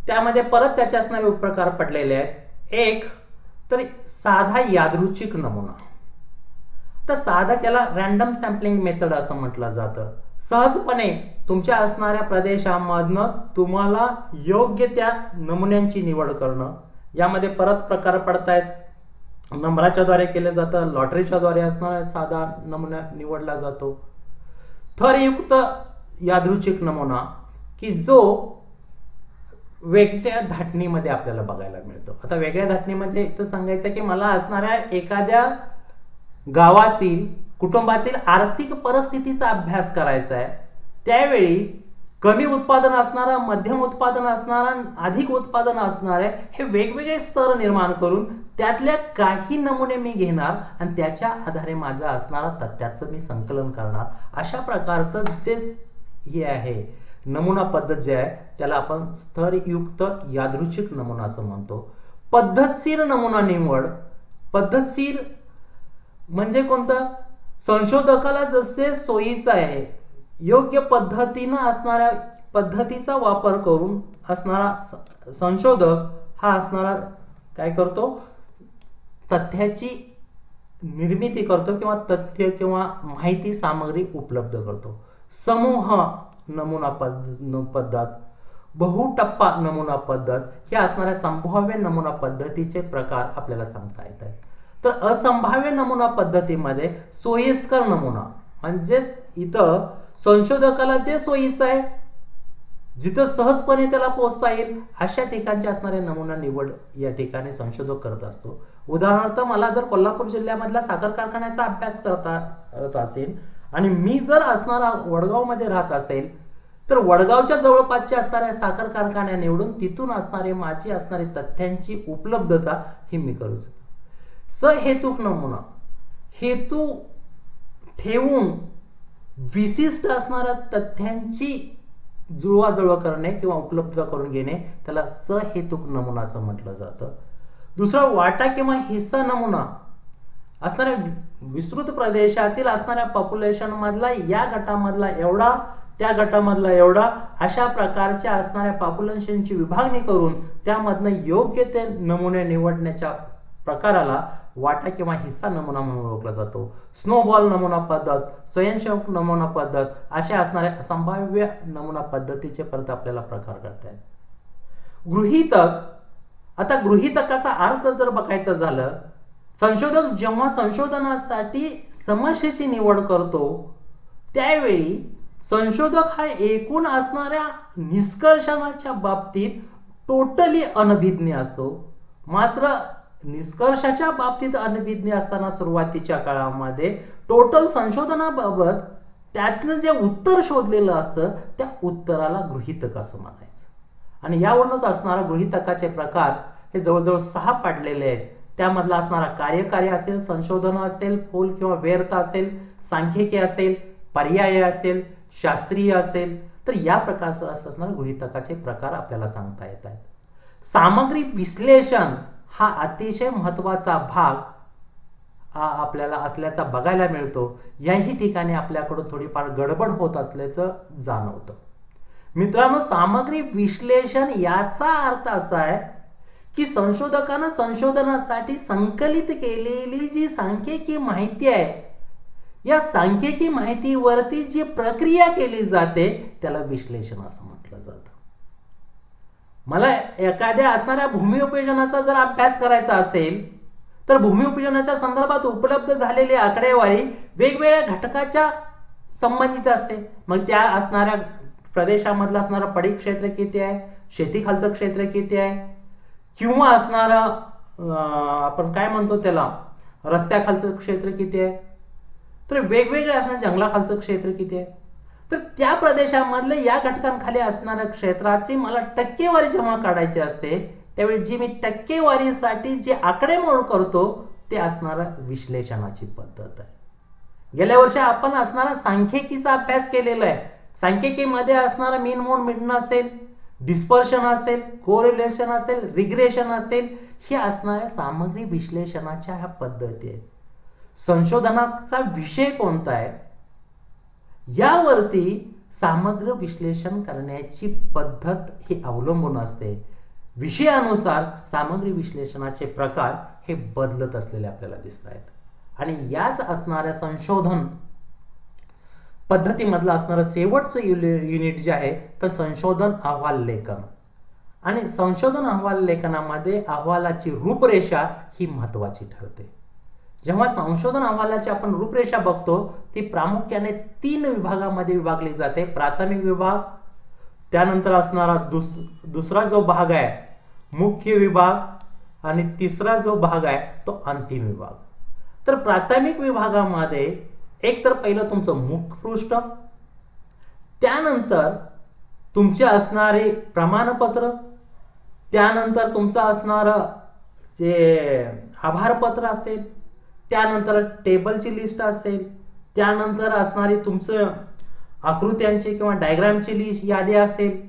[SPEAKER 1] त्यामध्ये परत त्याचे असणारे उपप्रकार पडलेले आहेत. एक तर साधा यादृच्छिक नमुना, तर साधा त्याला रॅन्डम सॅम्पलिंग मेथड असं म्हटलं जातं. सहजपणे तुमच्या असणाऱ्या प्रदेशामधनं तुम्हाला योग्य त्या नमुन्यांची निवड करणं. यामध्ये परत प्रकार पडतायत, नंबराच्या द्वारे केले जातं, लॉटरीच्या द्वारे असणारा साधा नमुना निवडला जातो. थरयुक्त यादृच्छिक नमुना की जो वेगळ्या धाटणीमध्ये आपल्याला बघायला मिळतो. आता वेगळ्या धाटणी म्हणजे इथं सांगायचं की मला असणाऱ्या एखाद्या गावातील कुटुंबातील आर्थिक परिस्थितीचा अभ्यास करायचा आहे, त्यावेळी कमी उत्पादन असणारा, मध्यम उत्पादन असणारा, अधिक उत्पादन असणारे हे वेगवेगळे स्तर निर्माण करून त्यातल्या काही नमुने मी घेणार आणि त्याच्या आधारे माझा असणारा तथ्याचं मी संकलन करणार. अशा प्रकारचं जे हे आहे नमुना पद्धत जे आहे त्याला आपण स्तरयुक्त यादृच्छिक नमुना असं म्हणतो. पद्धतशीर नमुना निवड, पद्धतशीर म्हणजे कोणतं, संशोधकाला जसे सोयीचं आहे योग्य पद्धतीनं असणाऱ्या पद्धतीचा वापर करून असणारा संशोधक हा असणारा काय करतो, तथ्याची निर्मिती करतो किंवा तथ्य किंवा माहिती सामग्री उपलब्ध करतो. समूह नमुना पद्धत, बहुटप्पा नमुना पद्धत हे असणाऱ्या संभाव्य नमुना पद्धतीचे प्रकार आपल्याला सांगता येत आहेत. तर असंभाव्य नमुना पद्धतीमध्ये सोयीस्कर नमुना म्हणजेच इथं संशोधकाला जे सोयीचं आहे, जिथं सहजपणे त्याला पोहोचता येईल अशा ठिकाणचे असणारे नमुना निवड या ठिकाणी संशोधक करत असतो. उदाहरणार्थ मला जर कोल्हापूर जिल्ह्यामधला साखर कारखान्याचा अभ्यास करत असेल आणि मी जर असणारा वडगावमध्ये राहत असेल तर वडगावच्या जवळपासच्या असणाऱ्या साखर कारखान्या निवडून तिथून असणारे माझी असणारी तथ्यांची उपलब्धता ही मी करू शकतो. सहेतुक नमुना, हेतू ठेवून विशिष्ट असणाऱ्या तथ्यांची जुळवाजुळव करणे किंवा उपलब्ध करून घेणे त्याला सहेतुक नमुना असं म्हटलं जातं. दुसरा वाटा किंवा हिस्सा नमुना, असणाऱ्या विस्तृत प्रदेशातील असणाऱ्या पॉप्युलेशन मधला या गटामधला एवढा, त्या गटामधला एवढा, अशा प्रकारच्या असणाऱ्या पॉप्युलेशनची विभागणी करून त्यामधनं योग्य ते नमुने निवडण्याच्या प्रकाराला वाटा किंवा हिस्सा नमुना म्हणून ओळखला जातो. स्नोबॉल नमुना पद्धत, स्वयंसेवक नमुना पद्धत अशा असणाऱ्या संभाव्य नमुना पद्धतीचे परत आपल्याला प्रकार करता आहेत. गृहीतक, आता गृहीतकाचा अर्थ जर बघायचा झालं, संशोधक जेव्हा संशोधनासाठी समस्येची निवड करतो त्यावेळी संशोधक हा एकूण असणाऱ्या निष्कर्षणाच्या बाबतीत टोटली अनभिज्ञ असतो. मात्र निष्कर्षाच्या बाबतीत अनभिज्ञ असताना सुरुवातीच्या काळामध्ये टोटल संशोधनाबाबत त्यातनं जे उत्तर शोधलेलं असतं त्या उत्तराला गृहीतक असं म्हणायचं. आणि यावरूनच असणारा गृहीतकाचे प्रकार हे जवळजवळ 6 पाडलेले आहेत. त्यामधला असणारा कार्यकारी असेल, संशोधन असेल, फोल किंवा व्यर्थ असेल, सांख्यिकी असेल, पर्याय असेल, शास्त्रीय असेल, तर या प्रकारचं असणारे गृहीतकाचे प्रकार आपल्याला सांगता येत आहेत. सामग्री विश्लेषण हा अतिशय महत्वाचा भाग आपल्याला असल्याचा बघायला मिळतो. याही ठिकाणी आपल्याकडून थोडीफार गडबड होत असल्याचं जाणवतं. मित्रांनो, सामग्री विश्लेषण याचा अर्थ असा आहे की संशोधकानं संशोधनासाठी संकलित केलेली जी सांख्यिकी माहिती आहे, या सांख्यिकी माहितीवरती जी प्रक्रिया केली जाते त्याला विश्लेषण असं म्हटलं जातं. मला एखाद्या असणाऱ्या भूमी उपयोजनाचा जर अभ्यास करायचा असेल तर भूमी उपयोजनाच्या संदर्भात उपलब्ध झालेली आकडेवारी वेगवेगळ्या घटकाच्या संबंधित असते. मग त्या असणाऱ्या प्रदेशामधलं असणारं पडीक क्षेत्र किती आहे, शेतीखालचं क्षेत्र किती आहे, किंवा असणारं आपण काय म्हणतो त्याला रस्त्याखालचं क्षेत्र किती आहे, तर वेगवेगळे असणारं जंगलाखालचं क्षेत्र किती आहे, तर त्या प्रदेशामधले या घटकांखाली असणाऱ्या क्षेत्राची मला टक्केवारी जेव्हा काढायची असते त्यावेळी जी मी टक्केवारीसाठी जे आकडेमोड करतो ते असणारं विश्लेषणाची पद्धत आहे. गेल्या वर्षी आपण असणारा सांख्यिकीचा अभ्यास केलेला आहे. सांख्यिकीमध्ये असणारा मीन मोड मिडन असेल, डिस्पर्शन असेल, कोरिलेशन असेल, रिग्रेशन असेल, हे असणाऱ्या सामग्री विश्लेषणाच्या ह्या पद्धती आहेत. संशोधनाचा विषय कोणता आहे यावरती सामग्री विश्लेषण करण्याची पद्धत ही अवलंबून असते. विषयानुसार सामग्री विश्लेषणाचे प्रकार हे बदलत असलेले आपल्याला दिसत आहेत. आणि याच असणाऱ्या संशोधन पद्धतीमधलं असणारं शेवटचं युनिट जे आहे तर संशोधन अहवाल लेखन. आणि संशोधन अहवाल लेखनामध्ये अहवालाची रूपरेषा ही महत्वाची ठरते. जेव्हा संशोधन अहवालाची आपण रूपरेषा बघतो ती प्रामुख्याने 3 विभागामध्ये विभागली जाते. प्राथमिक विभाग, त्यानंतर असणारा दुसरा जो भाग आहे मुख्य विभाग, आणि तिसरा जो भाग आहे तो अंतिम विभाग. तर प्राथमिक विभागामध्ये एक तर पहिलं तुमचं मुखपृष्ठ, त्यानंतर तुमचे असणारे प्रमाणपत्र, त्यानंतर तुमचं असणारं जे आभारपत्र असेल, त्यानंतर टेबलची लिस्ट असेल, त्यानंतर असणारी तुमचं आकृत्यांची किंवा डायग्रामची लिस्ट यादी असेल,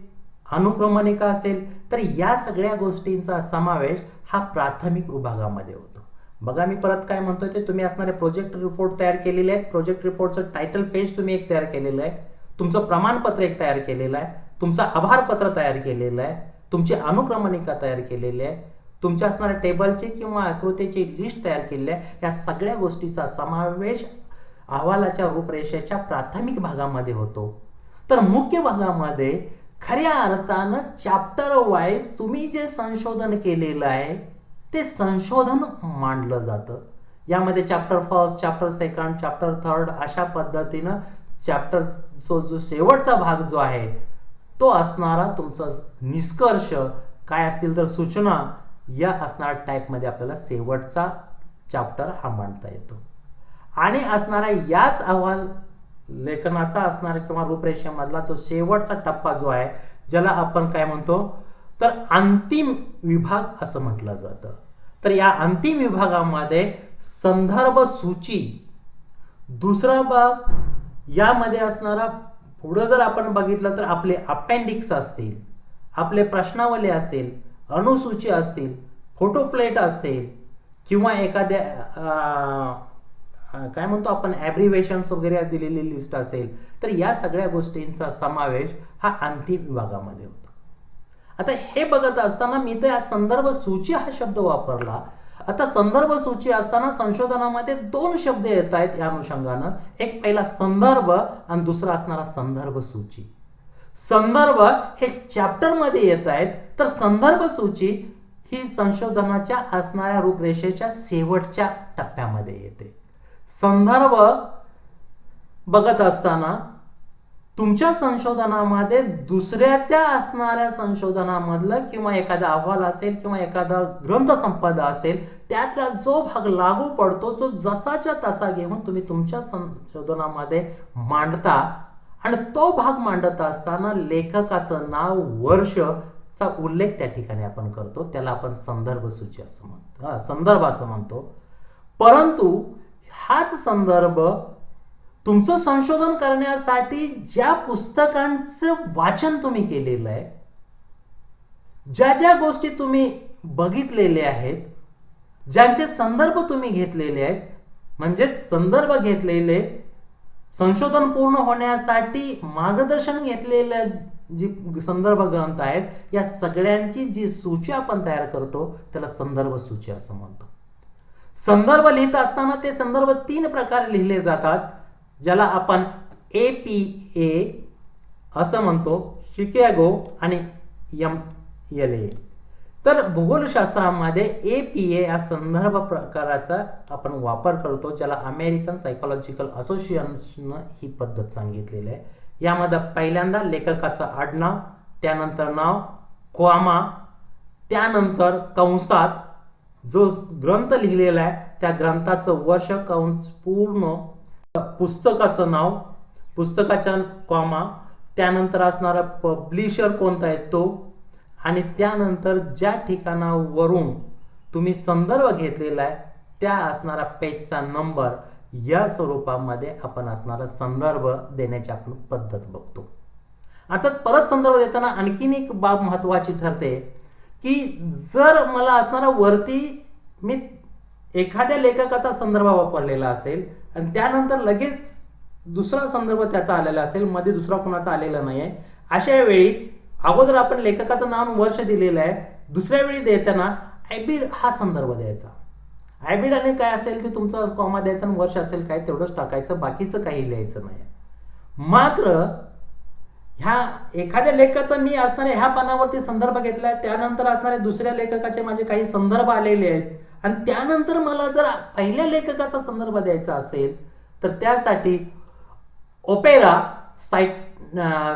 [SPEAKER 1] अनुक्रमणिका असेल, तर या सगळ्या गोष्टींचा समावेश हा प्राथमिक विभागामध्ये होतो. बघा मी परत काय म्हणतोय ते तुम्ही असणारे प्रोजेक्ट रिपोर्ट तयार केलेले आहेत. प्रोजेक्ट रिपोर्टचं टायटल पेज तुम्ही एक तयार केलेलं आहे, तुमचं प्रमाणपत्र एक तयार केलेलं आहे, तुमचं आभारपत्र तयार केलेलं आहे, तुमची अनुक्रमणिका तयार केलेली आहे, तुमच्या असणाऱ्या टेबलची किंवा आकृतीची लिस्ट तयार केलेली आहे. या सगळ्या गोष्टीचा समावेश अहवालाच्या रूपरेषेच्या प्राथमिक भागामध्ये होतो. तर मुख्य भागामध्ये खऱ्या अर्थानं चॅप्टर वाईज तुम्ही जे संशोधन केलेलं आहे ते संशोधन मांडलं जातं. यामध्ये chapter first, chapter second, chapter third अशा पद्धतीनं चॅप्टर जो शेवटचा भाग जो आहे तो असणारा तुमचा निष्कर्ष काय असतील तर सूचना या असणाऱ्या टाईपमध्ये आपल्याला शेवटचा चॅप्टर हा मांडता येतो. आणि असणारा याच अहवाल लेखनाचा असणारा किंवा रूपरेषेमधला जो शेवटचा टप्पा जो आहे ज्याला आपण काय म्हणतो तर अंतिम विभाग असं म्हटलं जातं. तर या अंतिम विभागामध्ये संदर्भ सूची, दुसरा भाग यामध्ये असणारा पुढे जर आपण बघितलं तर आपले अपेंडिक्स असतील, आपले प्रश्नावली असेल, अनुसूची असतील, फोटो प्लेट असेल किंवा एखाद्या काय म्हणतो आपण ॲब्रिव्हेशन्स वगैरे दिलेली लिस्ट असेल तर या सगळ्या गोष्टींचा समावेश हा अंतिम विभागामध्ये होतो. आता हे बघत असताना मी तर संदर्भ सूची हा शब्द वापरला. आता संदर्भ सूची असताना संशोधनामध्ये दोन शब्द येत आहेत या अनुषंगानं. एक पहिला संदर्भ आणि दुसरा असणारा संदर्भ सूची. संदर्भ हे चॅप्टर मध्ये येत आहेत तर संदर्भ सूची ही संशोधनाच्या असणाऱ्या रूपरेषेच्या शेवटच्या टप्प्यामध्ये येते. संदर्भ बघत असताना तुमच्या संशोधनामध्ये दुसऱ्याच्या असणाऱ्या संशोधनामधलं किंवा एखादा अहवाल असेल किंवा एखादा ग्रंथसंपदा असेल त्यातला जो भाग लागू पडतो तो जसाच्या तसा घेऊन तुम्ही तुमच्या संशोधनामध्ये मांडता आणि तो भाग मांडत असताना लेखकाचं नाव, वर्षचा उल्लेख त्या ठिकाणी आपण करतो. त्याला आपण संदर्भ सूची असं म्हणतो, संदर्भ असं म्हणतो. परंतु हाच संदर्भ तुमचं संशोधन करण्यासाठी ज्या पुस्तकांचं वाचन तुम्ही केलेलं आहे, ज्या ज्या गोष्टी तुम्ही बघितलेले आहेत, ज्यांचे संदर्भ तुम्ही घेतलेले आहेत, म्हणजे संदर्भ घेतलेले, संशोधन पूर्ण होण्यासाठी मार्गदर्शन घेतलेले जी संदर्भ ग्रंथ आहेत, या सगळ्यांची जी सूची आपण तयार करतो त्याला संदर्भ सूची असं म्हणतो. संदर्भ लिहित असताना ते संदर्भ 3 प्रकारे लिहिले जातात, ज्याला आपण APA असं म्हणतो, शिकागो आणि MLA. तर भूगोलशास्त्रामध्ये APA या संदर्भ प्रकाराचा आपण वापर करतो, ज्याला अमेरिकन सायकोलॉजिकल असोसिएशननं ही पद्धत सांगितलेली आहे. यामध्ये पहिल्यांदा लेखकाचं आडनाव, त्यानंतर नाव, कॉमा, त्यानंतर कंसात जो ग्रंथ लिहिलेला आहे त्या ग्रंथाचं वर्ष, कंस पूर्ण, पुस्तकाचं नाव, पुस्तकाच्या कॉमा, त्यानंतर असणारा पब्लिशर कोणता आहे तो, आणि त्यानंतर ज्या ठिकाणावरून तुम्ही संदर्भ घेतलेला आहे त्या असणारा पेजचा नंबर, या स्वरूपामध्ये आपण असणारा संदर्भ देण्याची आपण पद्धत बघतो. अर्थात परत संदर्भ देताना आणखीन एक बाब महत्त्वाची ठरते की जर मला असणारा वरती मी एखाद्या लेखकाचा संदर्भ वापरलेला असेल आणि त्यानंतर लगेच दुसरा संदर्भ त्याचा आलेला असेल, मध्ये दुसरा कोणाचा आलेला नाही आहे, अशा वेळी अगोदर आपण लेखकाचं नाव, वर्ष दिलेलं आहे, दुसऱ्या वेळी देताना आयबीड हा संदर्भ द्यायचा. आयबीड आणि काय असेल ते तुमचा कॉमा द्यायचा आणि वर्ष असेल काय तेवढंच टाकायचं, बाकीचं काही लिहायचं नाही. मात्र ह्या एखाद्या लेखकाचा मी असणाऱ्या ह्या पानावरती संदर्भ घेतलाय, त्यानंतर असणाऱ्या दुसऱ्या लेखकाचे माझे काही संदर्भ आलेले आहेत आणि त्यानंतर मला जर पहिल्या लेखकाचा संदर्भ द्यायचा असेल तर त्यासाठी ओपेरा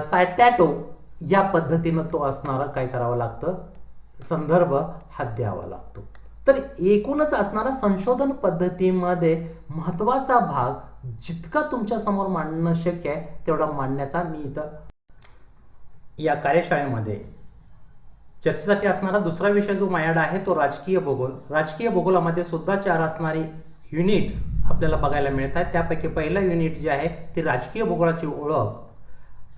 [SPEAKER 1] सायटॅटो या पद्धतीनं तो असणारा काय करावं लागतं, संदर्भ हा द्यावा लागतो. तर एकूणच असणारा संशोधन पद्धतीमध्ये महत्वाचा भाग जितका तुमच्या समोर मांडणं शक्य आहे तेवढा मांडण्याचा मी इथं या कार्यशाळेमध्ये चर्चेसाठी असणारा दुसरा विषय जो माझ्याकडे आहे तो राजकीय भूगोल. राजकीय भूगोलामध्ये सुद्धा 4 असणारी युनिट्स आपल्याला बघायला मिळतात. त्यापैकी पहिला युनिट जे आहे ती राजकीय भूगोलाची ओळख,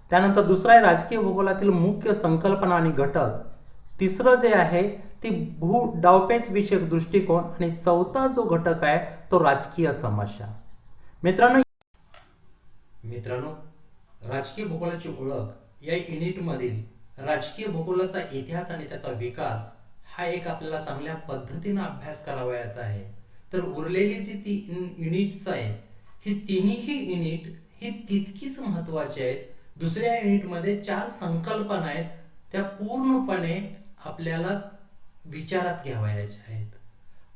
[SPEAKER 1] त्यानंतर दुसरा आहे राजकीय भूगोलातील मुख्य संकल्पना आणि घटक, तिसरं जे आहे ती भू डावपेच विषयक दृष्टिकोन आणि चौथा जो घटक आहे तो राजकीय समस्या. मित्रांनो राजकीय भूगोलाची ओळख या युनिटमधील राजकीय भूगोलाचा इतिहास आणि त्याचा विकास हा एक आपल्याला चांगल्या पद्धतीने अभ्यास करावयाचा आहे. तर उरलेली जी 3 युनिट्स आहेत ही तिन्ही युनिट ही तितकीच महत्त्वाची आहेत दुसऱ्या युनिटमध्ये 4 संकल्पना आहेत, त्या पूर्णपणे आपल्याला विचारात घ्यावयाच्या आहेत.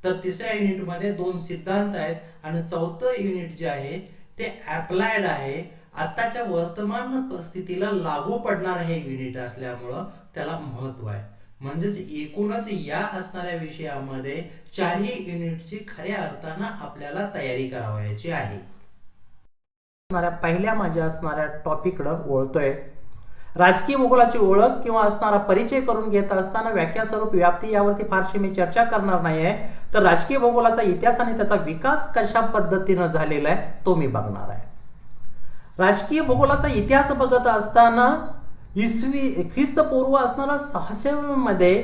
[SPEAKER 1] तर तिसऱ्या युनिटमध्ये 2 सिद्धांत आहेत आणि चौथं युनिट जे आहे ते अप्लाइड आहे. आताच्या वर्तमान परिस्थितीला लागू पडणार हे युनिट असल्यामुळं त्याला महत्व आहे. म्हणजेच एकूणच या असणाऱ्या विषयामध्ये 4ही युनिटची खऱ्या अर्थानं आपल्याला तयारी करावयाची आहे. पहिल्या माझ्या असणाऱ्या टॉपिककडे वळतोय. राजकीय भूगोलाची ओळख किंवा असणारा परिचय करून घेत असताना व्याख्या, स्वरूप, व्याप्ती यावरती फारशी मी चर्चा करणार नाही आहे. तर राजकीय भूगोलाचा इतिहास आणि त्याचा विकास कशा पद्धतीनं झालेला आहे तो मी बघणार आहे. राजकीय भूगोलाचा इतिहास बघत असताना ख्रिस्तपूर्व असणारा 600 मध्ये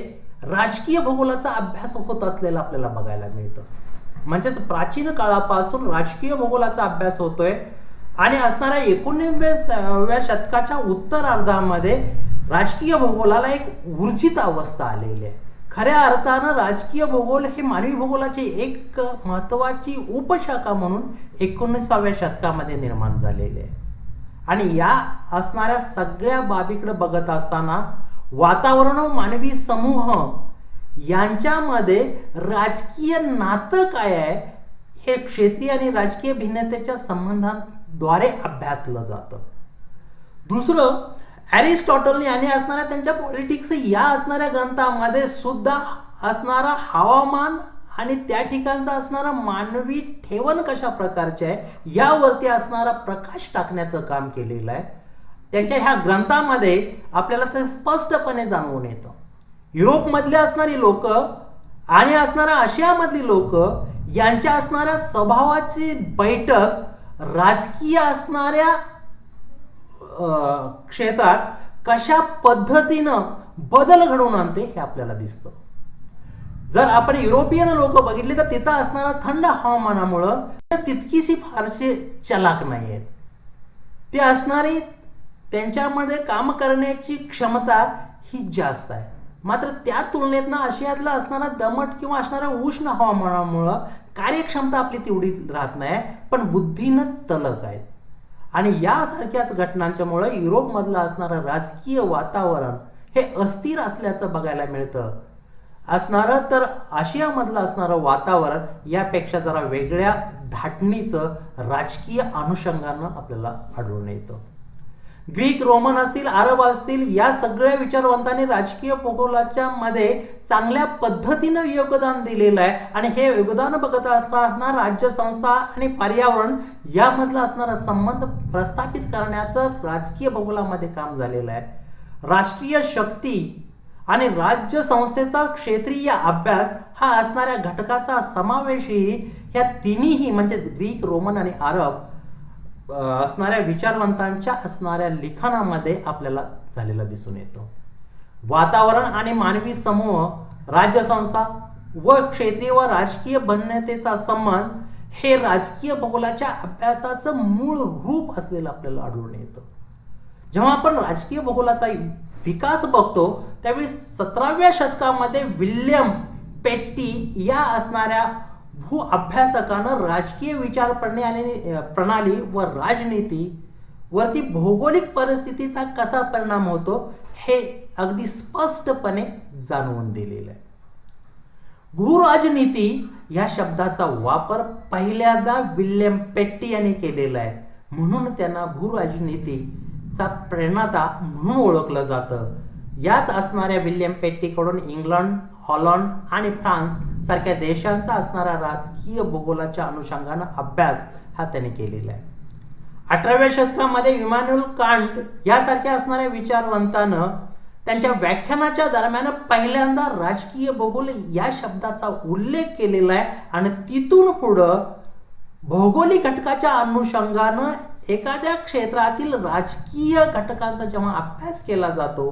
[SPEAKER 1] राजकीय भूगोलाचा अभ्यास होत असलेला आपल्याला बघायला मिळतं. म्हणजेच प्राचीन काळापासून राजकीय भूगोलाचा अभ्यास होतोय आणि असणाऱ्या 19व्या शतकाच्या उत्तरार्धामध्ये राजकीय भूगोलाला एक ऊर्जित अवस्था आलेली आहे. खऱ्या अर्थानं राजकीय भूगोल हे मानवी भूगोलाची एक महत्वाची उपशाखा म्हणून 19व्या शतकामध्ये निर्माण झालेले आहे. आणि या असणाऱ्या सगळ्या बाबीकडे बघत असताना वातावरण व मानवी समूह यांच्यामध्ये राजकीय नातं काय आहे हे क्षेत्रीय आणि राजकीय भिन्नतेच्या संबंधांद्वारे अभ्यासलं जातं. दुसरं, अरिस्टॉटल यांनी असणाऱ्या त्यांच्या पॉलिटिक्स या असणाऱ्या ग्रंथामध्ये सुद्धा असणारा हवामान आणि त्या ठिकाणचा असणारा मानवी ठेवण कशा प्रकारचे आहे यावरती असणारा प्रकाश टाकण्याचं काम केलेलं आहे. त्यांच्या ह्या ग्रंथामध्ये आपल्याला ते स्पष्टपणे जाणवून येतं. युरोपमधले असणारी लोक आणि असणाऱ्या आशियामधली लोक यांच्या असणाऱ्या स्वभावाची बैठक राजकीय असणाऱ्या क्षेत्रात कशा पद्धतीनं बदल घडवून आणते हे आपल्याला दिसतं. जर आपण युरोपियन लोक बघितली तर तिथं असणारा थंड हवामानामुळं तितकीशी फारशी चलाक नाही आहेत. ते असणारी त्यांच्यामध्ये काम करण्याची क्षमता ही जास्त आहे. मात्र त्या तुलनेतनं आशियातला असणारा दमट किंवा असणाऱ्या उष्ण हवामानामुळं कार्यक्षमता आपली तेवढी राहत नाही, पण बुद्धीनं तलक आहेत. आणि यासारख्याच घटनांच्यामुळे युरोपमधलं असणारं राजकीय वातावरण हे अस्थिर असल्याचं बघायला मिळतं. असणारं तर आशियामधलं असणारं वातावरण यापेक्षा जरा वेगळ्या धाटणीचं राजकीय अनुषंगानं आपल्याला आढळून येतं. ग्रीक, रोमन असतील, अरब असतील या सगळ्या विचारवंतांनी राजकीय भूगोलाच्या मध्ये चांगल्या पद्धतीनं योगदान दिलेलं आहे. आणि हे योगदान बघत असताना राज्य, संस्था आणि पर्यावरण यामधला असणारा संबंध प्रस्थापित करण्याचं राजकीय भूगोलामध्ये काम झालेलं आहे. राष्ट्रीय शक्ती आणि राज्य संस्थेचा क्षेत्रीय अभ्यास हा असणाऱ्या घटकाचा समावेशही ह्या तिन्ही म्हणजेच ग्रीक, रोमन आणि अरब असणाऱ्या विचारवंतांच्या असणाऱ्या लिखाणामध्ये आपल्याला झालेला दिसून येतो. वातावरण आणि मानवी समूह, राज्यसंस्था व क्षेत्रीय व राजकीय भिन्नतेचा संबंध हे राजकीय भूगोलाच्या अभ्यासाचं मूळ रूप असलेलं आपल्याला आढळून येतं. जेव्हा आपण राजकीय भूगोलाचा विकास बघतो त्यावेळी 17व्या शतकामध्ये विल्यम पेट्टी या असणाऱ्या भू अभ्यासकानं राजकीय विचार प्रणाली व राजनीती वरती भौगोलिक परिस्थितीचा कसा परिणाम होतो हे अगदी स्पष्टपणे जाणवून दिलेलं आहे. भूराजनीती या शब्दाचा वापर पहिल्यांदा विल्यम पेट्टी यांनी केलेला आहे. म्हणून त्यांना भूराजनीतीचा प्रणेता म्हणून ओळखलं जातं. याच असणाऱ्या विल्यम पेट्टीकडून इंग्लंड, हॉलंड आणि फ्रान्स सारख्या देशांचा असणारा राजकीय भूगोलाच्या अनुषंगानं अभ्यास हा त्याने केलेला आहे. 18व्या शतकामध्ये इमॅन्युएल कांट यासारख्या असणाऱ्या विचारवंतानं त्यांच्या व्याख्यानाच्या दरम्यान पहिल्यांदा राजकीय भूगोल या शब्दाचा उल्लेख केलेला आहे. आणि तिथून पुढं भौगोलिक घटकाच्या अनुषंगानं एखाद्या क्षेत्रातील राजकीय घटकांचा जेव्हा अभ्यास केला जातो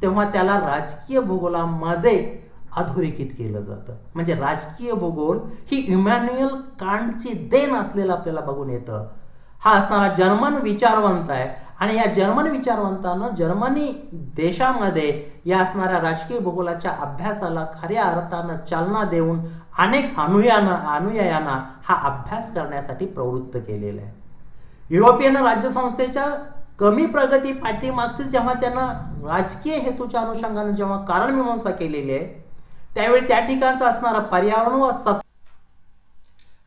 [SPEAKER 1] तेव्हा त्याला राजकीय भूगोलामध्ये अधोरेखित केलं जातं. म्हणजे राजकीय भूगोल ही इमॅन्युएल कांटची देण असलेलं आपल्याला बघून येतं. हा असणारा जर्मन विचारवंत आहे आणि या जर्मन विचारवंतानं जर्मनी देशामध्ये या असणाऱ्या राजकीय भूगोलाच्या अभ्यासाला खऱ्या अर्थानं चालना देऊन अनेक अनुयायांना हा अभ्यास करण्यासाठी प्रवृत्त केलेला आहे. युरोपियन राज्यसंस्थेच्या कमी प्रगती पाठीमागचे जेव्हा त्यांना राजकीय हेतूच्या अनुषंगाने जेव्हा कारण मीमांसा केलेली आहे, त्यावेळी त्या ठिकाणचा असणारा पर्यावरण व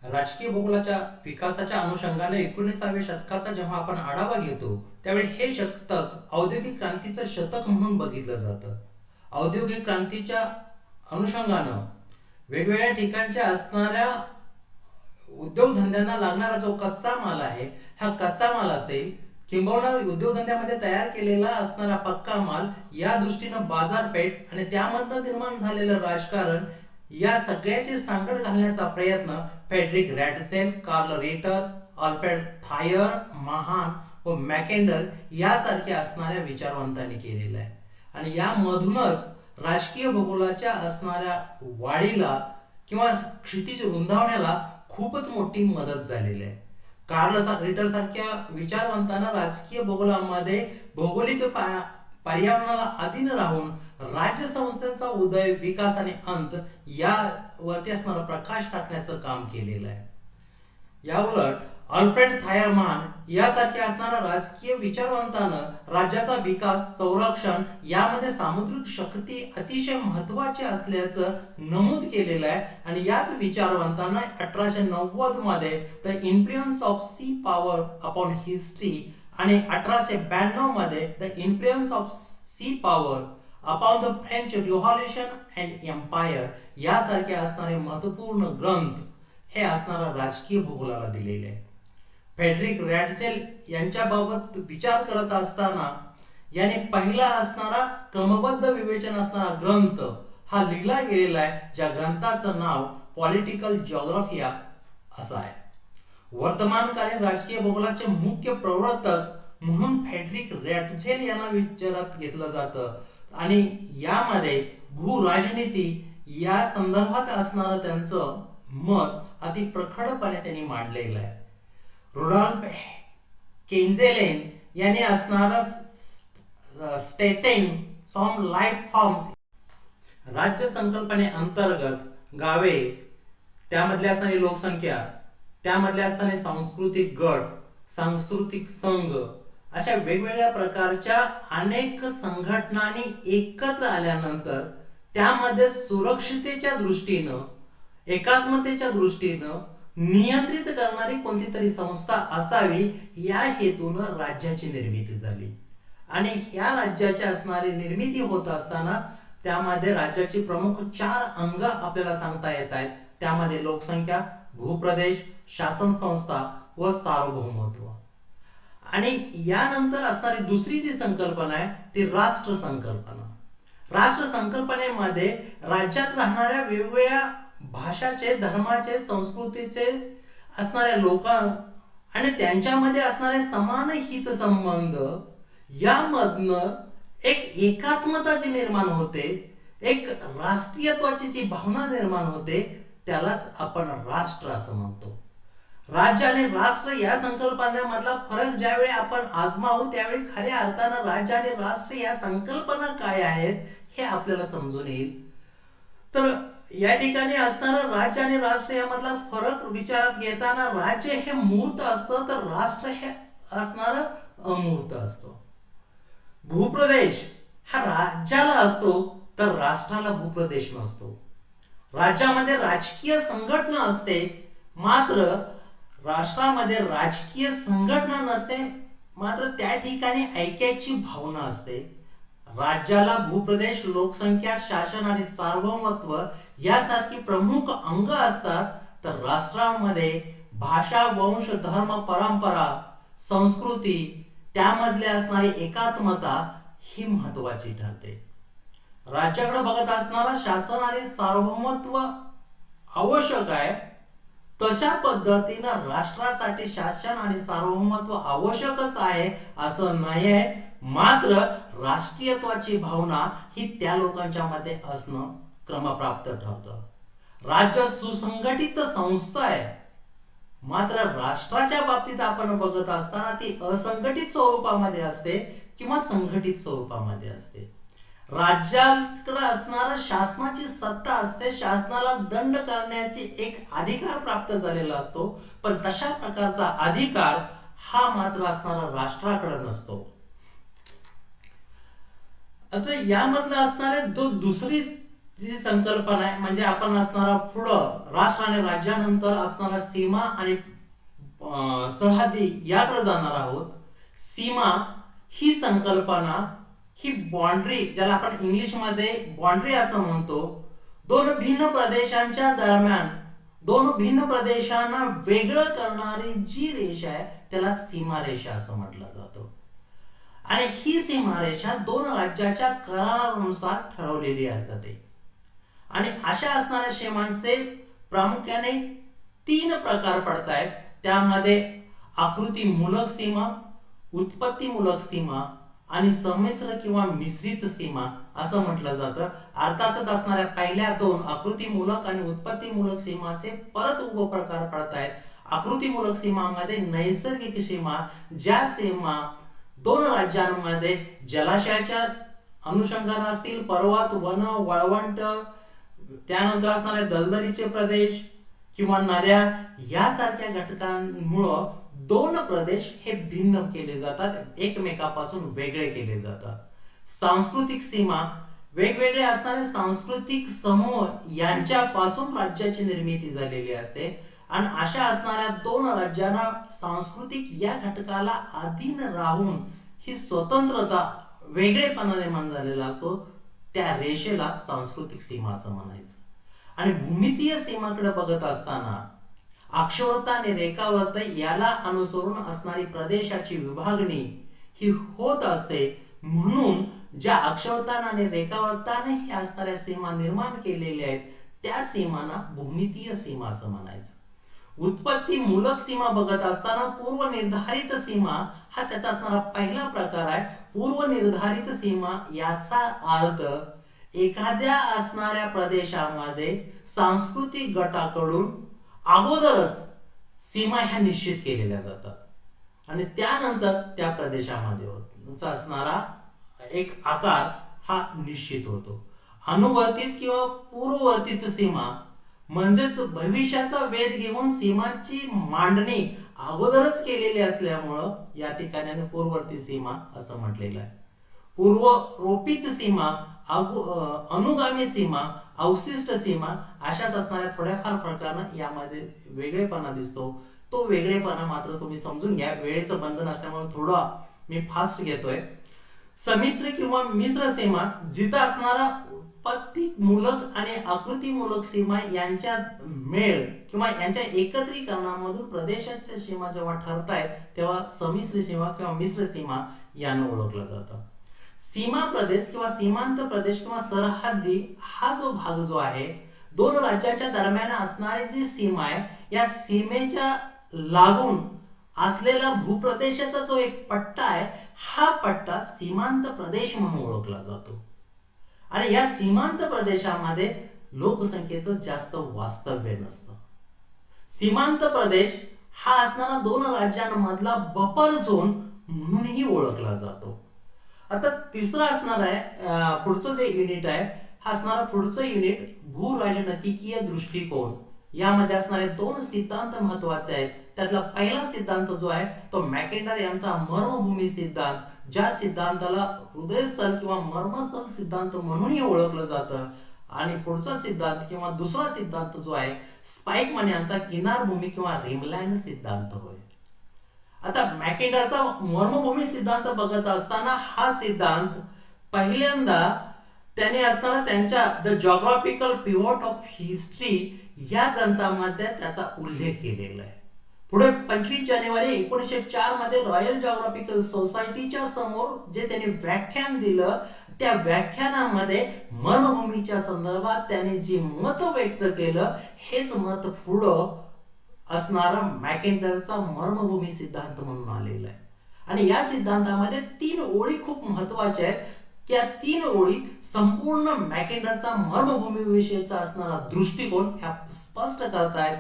[SPEAKER 1] राजकीय भूगोलाच्या विकासाच्या अनुषंगाने 19व्या शतकाचा जेव्हा आपण आढावा घेतो, त्यावेळी हे शतक औद्योगिक क्रांतीचं शतक म्हणून बघितलं जातं. औद्योगिक क्रांतीच्या अनुषंगानं वेगवेगळ्या ठिकाणच्या असणाऱ्या उद्योगधंद्यांना लागणारा जो कच्चा माल आहे, हा कच्चा माल असेल किंबहुना उद्योगधंद्यामध्ये तयार केलेला असणारा पक्का माल, या दृष्टीनं बाजारपेठ आणि त्यामधनं निर्माण झालेलं राजकारण, या सगळ्याची सांगड घालण्याचा प्रयत्न फ्रेडरिक रॅडझेल, कार्ल रिटर, अल्फ्रेड थायर, महान व मॅकेंडर यासारख्या असणाऱ्या विचारवंतांनी केलेला आहे. आणि यामधूनच राजकीय भूगोलाच्या असणाऱ्या वाढीला किंवा क्षितिज रुंदावण्याला खूपच मोठी मदत झालेली आहे. कार्ल रिटर सारख्या विचारवंतांना राजकीय भूगोलामध्ये भौगोलिक पर्यावरणाला अधीन राहून राज्य संस्थांचा उदय, विकास आणि अंत यावरती असणारा प्रकाश टाकण्याचं काम केलेलं आहे. या उलट अल्फ्रेड थायरमान यासारख्या असणाऱ्या राजकीय विचारवंतानं राज्याचा विकास, संरक्षण यामध्ये सामुद्रिक शक्ती अतिशय महत्वाची असल्याचं नमूद केलेलं आहे. आणि याच विचारवंतांना 1890 मध्ये the influence of sea power upon history आणि 1892 मध्ये the influence of sea power upon the French revolution and empire यासारखे असणारे महत्वपूर्ण ग्रंथ हे असणारा राजकीय भूगोलाला दिलेले आहे. फ्रेडरिक रॅडझेल यांच्याबाबत विचार करत असताना याने पहिला असणारा क्रमबद्ध विवेचन असणारा ग्रंथ हा लिहिला गेलेला आहे, ज्या ग्रंथाचं नाव पॉलिटिकल जिओग्राफिया असं आहे. वर्तमानकालीन राजकीय भूगोलाचे मुख्य प्रवर्तक म्हणून फ्रेडरिक रॅडझेल यांना विचारात घेतलं जातं. आणि यामध्ये भू राजनीती या संदर्भात असणारं त्यांचं मत अति प्रखरपणे त्यांनी मांडलेलं आहे. रुडॉल्फ केन्झेलेन यांनी असणारा स्टेटिंग सॉम लाईफ फॉर्म्स राज्य संकल्पने अंतर्गत गावे, त्यामधली असणारी लोकसंख्या, त्यामधले असणारे सांस्कृतिक गट, सांस्कृतिक संघ अशा वेगवेगळ्या प्रकारच्या अनेक संघटनांनी एकत्र आल्यानंतर त्यामध्ये सुरक्षितेच्या दृष्टीनं, एकात्मतेच्या दृष्टीनं नियंत्रित करणारी कोणती तरी संस्था असावी या हेतूनं राज्याची निर्मिती झाली. आणि या राज्याची असणारी निर्मिती होत असताना त्यामध्ये राज्याची प्रमुख 4 अंग आपल्याला सांगता येत आहेत. त्यामध्ये लोकसंख्या, भूप्रदेश, शासन संस्था व सार्वभौमत्व. आणि यानंतर असणारी दुसरी जी संकल्पना आहे ती राष्ट्र संकल्पना. राष्ट्र संकल्पनेमध्ये राज्यात राहणाऱ्या वेगवेगळ्या भाषाचे, धर्माचे, संस्कृतीचे असणाऱ्या लोक आणि त्यांच्यामध्ये असणारे समान हितसंबंध यामधनं एक एकात्मता जी निर्माण होते, एक राष्ट्रीयत्वाची जी भावना निर्माण होते, त्यालाच आपण राष्ट्र असं म्हणतो. राज्य आणि राष्ट्र या संकल्पनेमधला फरक ज्यावेळी आपण आजमावू त्यावेळी खऱ्या अर्थानं राज्य आणि राष्ट्र या संकल्पना काय आहेत हे आपल्याला समजून येईल. तर या ठिकाणी असणारं राज्य आणि राष्ट्र यामधला फरक विचारात घेताना राज्य हे मूर्त असतं तर राष्ट्र हे असणारं अमूर्त असतं. भूप्रदेश हा राज्याला असतो तर राष्ट्राला भूप्रदेश नसतो. राज्यामध्ये राजकीय संघटना असते मात्र राष्ट्रामध्ये राजकीय संघटना नसते, मात्र त्या ठिकाणी ऐक्याची भावना असते. राज्याला भूप्रदेश, लोकसंख्या, शासन आणि सार्वभौमत्व यासारखी प्रमुख अंग असतात, तर राष्ट्रामध्ये भाषा, वंश, धर्म, परंपरा, संस्कृती त्यामधले असणारी एकात्मता ही महत्वाची ठरते. राज्याकडे बघत असणारा शासन आणि सार्वभौमत्व आवश्यक आहे, तशा पद्धतीनं राष्ट्रासाठी शासन आणि सार्वभौमत्व आवश्यकच आहे असं नाही आहे. मात्र राष्ट्रीयत्वाची भावना ही त्या लोकांच्या मध्ये असणं क्रमप्राप्त ठरतं. राज्य सुसंघटित संस्था आहे, मात्र राष्ट्राच्या बाबतीत आपण बघत असताना ती असंघटित स्वरूपामध्ये असते किंवा संघटित स्वरूपामध्ये असते. राज्याकडे असणारा शासनाची सत्ता असते, शासनाला दंड करण्याची एक अधिकार प्राप्त झालेला असतो, पण तशा प्रकारचा अधिकार हा मात्र असणारा राष्ट्राकडे नसतो. आता यामधलं असणारे दुसरी जी संकल्पना आहे म्हणजे आपण असणारा पुढं राष्ट्र आणि राज्यानंतर असणारा सीमा आणि सरहद्दी याकडे जाणार आहोत. सीमा ही संकल्पना ही बाउंड्री, ज्याला आपण इंग्लिशमध्ये बाउंड्री असं म्हणतो, दोन भिन्न प्रदेशांच्या दरम्यान दोन भिन्न प्रदेशांना वेगळं करणारी जी रेषा आहे त्याला सीमारेषा असं म्हटलं जातं. आणि ही सीमारेषा दोन राज्याच्या करारानुसार ठरवलेली असते. आणि अशा असणाऱ्या सीमांचे प्रामुख्याने 3 प्रकार पडत आहेत. त्यामध्ये आकृतीमूलक सीमा, उत्पत्तीमूलक सीमा आणि संमिश्र किंवा मिश्रित सीमा असं म्हटलं जातं. अर्थातच असणाऱ्या पहिल्या 2 आकृतीमूलक आणि उत्पत्तीमूलक सीमाचे परत उपप्रकार पडत आहेत. आकृतीमूलक सीमामध्ये नैसर्गिक सीमा, ज्या सीमा 2 राज्यांमध्ये जलाशयाच्या अनुषंगाने असतील, पर्वत, वन, वाळवंट, त्यानंतर असणारे दलदलीचे प्रदेश किंवा नद्या यासारख्या घटकांमुळे 2 प्रदेश हे भिन्न केले जातात, एकमेकापासून वेगळे केले जातात. सांस्कृतिक सीमा, वेगवेगळे असणारे सांस्कृतिक समूह यांच्यापासून राज्याची निर्मिती झालेली असते. आणि अशा असणाऱ्या 2 राज्यांना सांस्कृतिक या घटकाला अधीन राहून ही स्वतंत्रता, वेगळेपणा निर्माण झालेला असतो, त्या रेषेला सांस्कृतिक सीमा असं म्हणायचं. आणि भूमितीय सीमाकडे बघत असताना अक्षवृत्त आणि रेखावृत्त याला अनुसरून असणारी प्रदेशाची विभागणी ही होत असते. म्हणून ज्या अक्षवृत्ताने आणि रेखावृत्ताने हे असणाऱ्या सीमा निर्माण केलेल्या आहेत त्या सीमांना भूमितीय सीमा असं म्हणायचं. उत्पत्तीमूलक सीमा बघत असताना पूर्वनिर्धारित सीमा हा त्याचा असणारा पहिला प्रकार आहे. पूर्वनिर्धारित सीमा याचा अर्थ एखाद्या असणाऱ्या प्रदेशामध्ये सांस्कृतिक गटाकडून अगोदरच सीमा ह्या निश्चित केलेल्या जातात आणि त्यानंतर त्या प्रदेशामध्ये असणारा एक आकार हा निश्चित होतो. अनुवर्तित किंवा पूर्ववर्तित सीमा म्हणजेच भविष्याचा वेध घेऊन सीमांची मांडणी अगोदरच केलेली असल्यामुळं या ठिकाणी पूर्ववर्ती सीमा असं म्हटलेलं आहे. पूर्वरोपित सीमा, अनुगामी सीमा, अवशिष्ट सीमा अशाच असणाऱ्या थोड्याफार फरकानं यामध्ये वेगळेपणा दिसतो. तो वेगळेपणा मात्र तुम्ही समजून घ्या, वेळेचं बंधन असल्यामुळे थोडं मी फास्ट घेतोय. संमिश्र किंवा मिश्र सीमा, जिथं असणारा उत्पत्तीमूलक आणि आकृतीमूलक सीमा यांच्या मेळ किंवा यांच्या एकत्रीकरणामधून प्रदेशाच्या सीमा जेव्हा ठरतायत तेव्हा संमिश्र सीमा किंवा मिश्र सीमा यानं ओळखलं जातं. सीमा प्रदेश किंवा सीमांत प्रदेश किंवा सरहद्दी हा जो भाग जो आहे, 2 राज्याच्या दरम्यान असणारी जी सीमा आहे, या सीमेच्या लागून असलेला भूप्रदेशाचा जो एक पट्टा आहे, हा पट्टा सीमांत प्रदेश म्हणून ओळखला जातो. आणि या सीमांत प्रदेशामध्ये लोकसंख्येचं जास्त वास्तव्य नसतं. सीमांत प्रदेश हा असणारा 2 राज्यांमधला बफर झोन म्हणूनही ओळखला जातो. आता तिसरं असणार आहे, पुढचं जे युनिट आहे, हा असणारा पुढचं युनिट भूराजनैतिकीय दृष्टिकोन. यामध्ये असणारे 2 सिद्धांत महत्वाचे आहेत. त्यातला पहिला सिद्धांत जो आहे तो मॅकेंडर यांचा मर्मभूमी सिद्धांत, ज्या सिद्धांताला हृदयस्थल किंवा मर्मस्थल सिद्धांत म्हणूनही ओळखलं जातं. आणि पुढचा सिद्धांत किंवा दुसरा सिद्धांत जो आहे स्पाइकमन यांचा किनारभूमी किंवा रिमलँड सिद्धांत होय. आता मॅकेंडरचा मर्मभूमी सिद्धांत बघत असताना हा सिद्धांत पहिल्यांदा त्याने असताना त्यांच्या the geographical pivot of history या ग्रंथामध्ये त्याचा उल्लेख केलेला आहे. पुढे 25 जानेवारी 1904 मध्ये रॉयल जॉग्राफिकल सोसायटीच्या समोर जे त्यांनी व्याख्यान दिलं, त्या व्याख्यानामध्ये मर्मभूमीच्या संदर्भात त्याने जे मत व्यक्त केलं, हेच मत पुढं असणारा मॅकेंडरचा मर्मभूमी सिद्धांत म्हणून आलेला आहे. आणि या सिद्धांतामध्ये 3 ओळी खूप महत्वाच्या आहेत. त्या 3 ओळी संपूर्ण मॅकेंडरचा मर्मभूमी विषयीचा असणारा दृष्टिकोन ह्या स्पष्ट करतायत.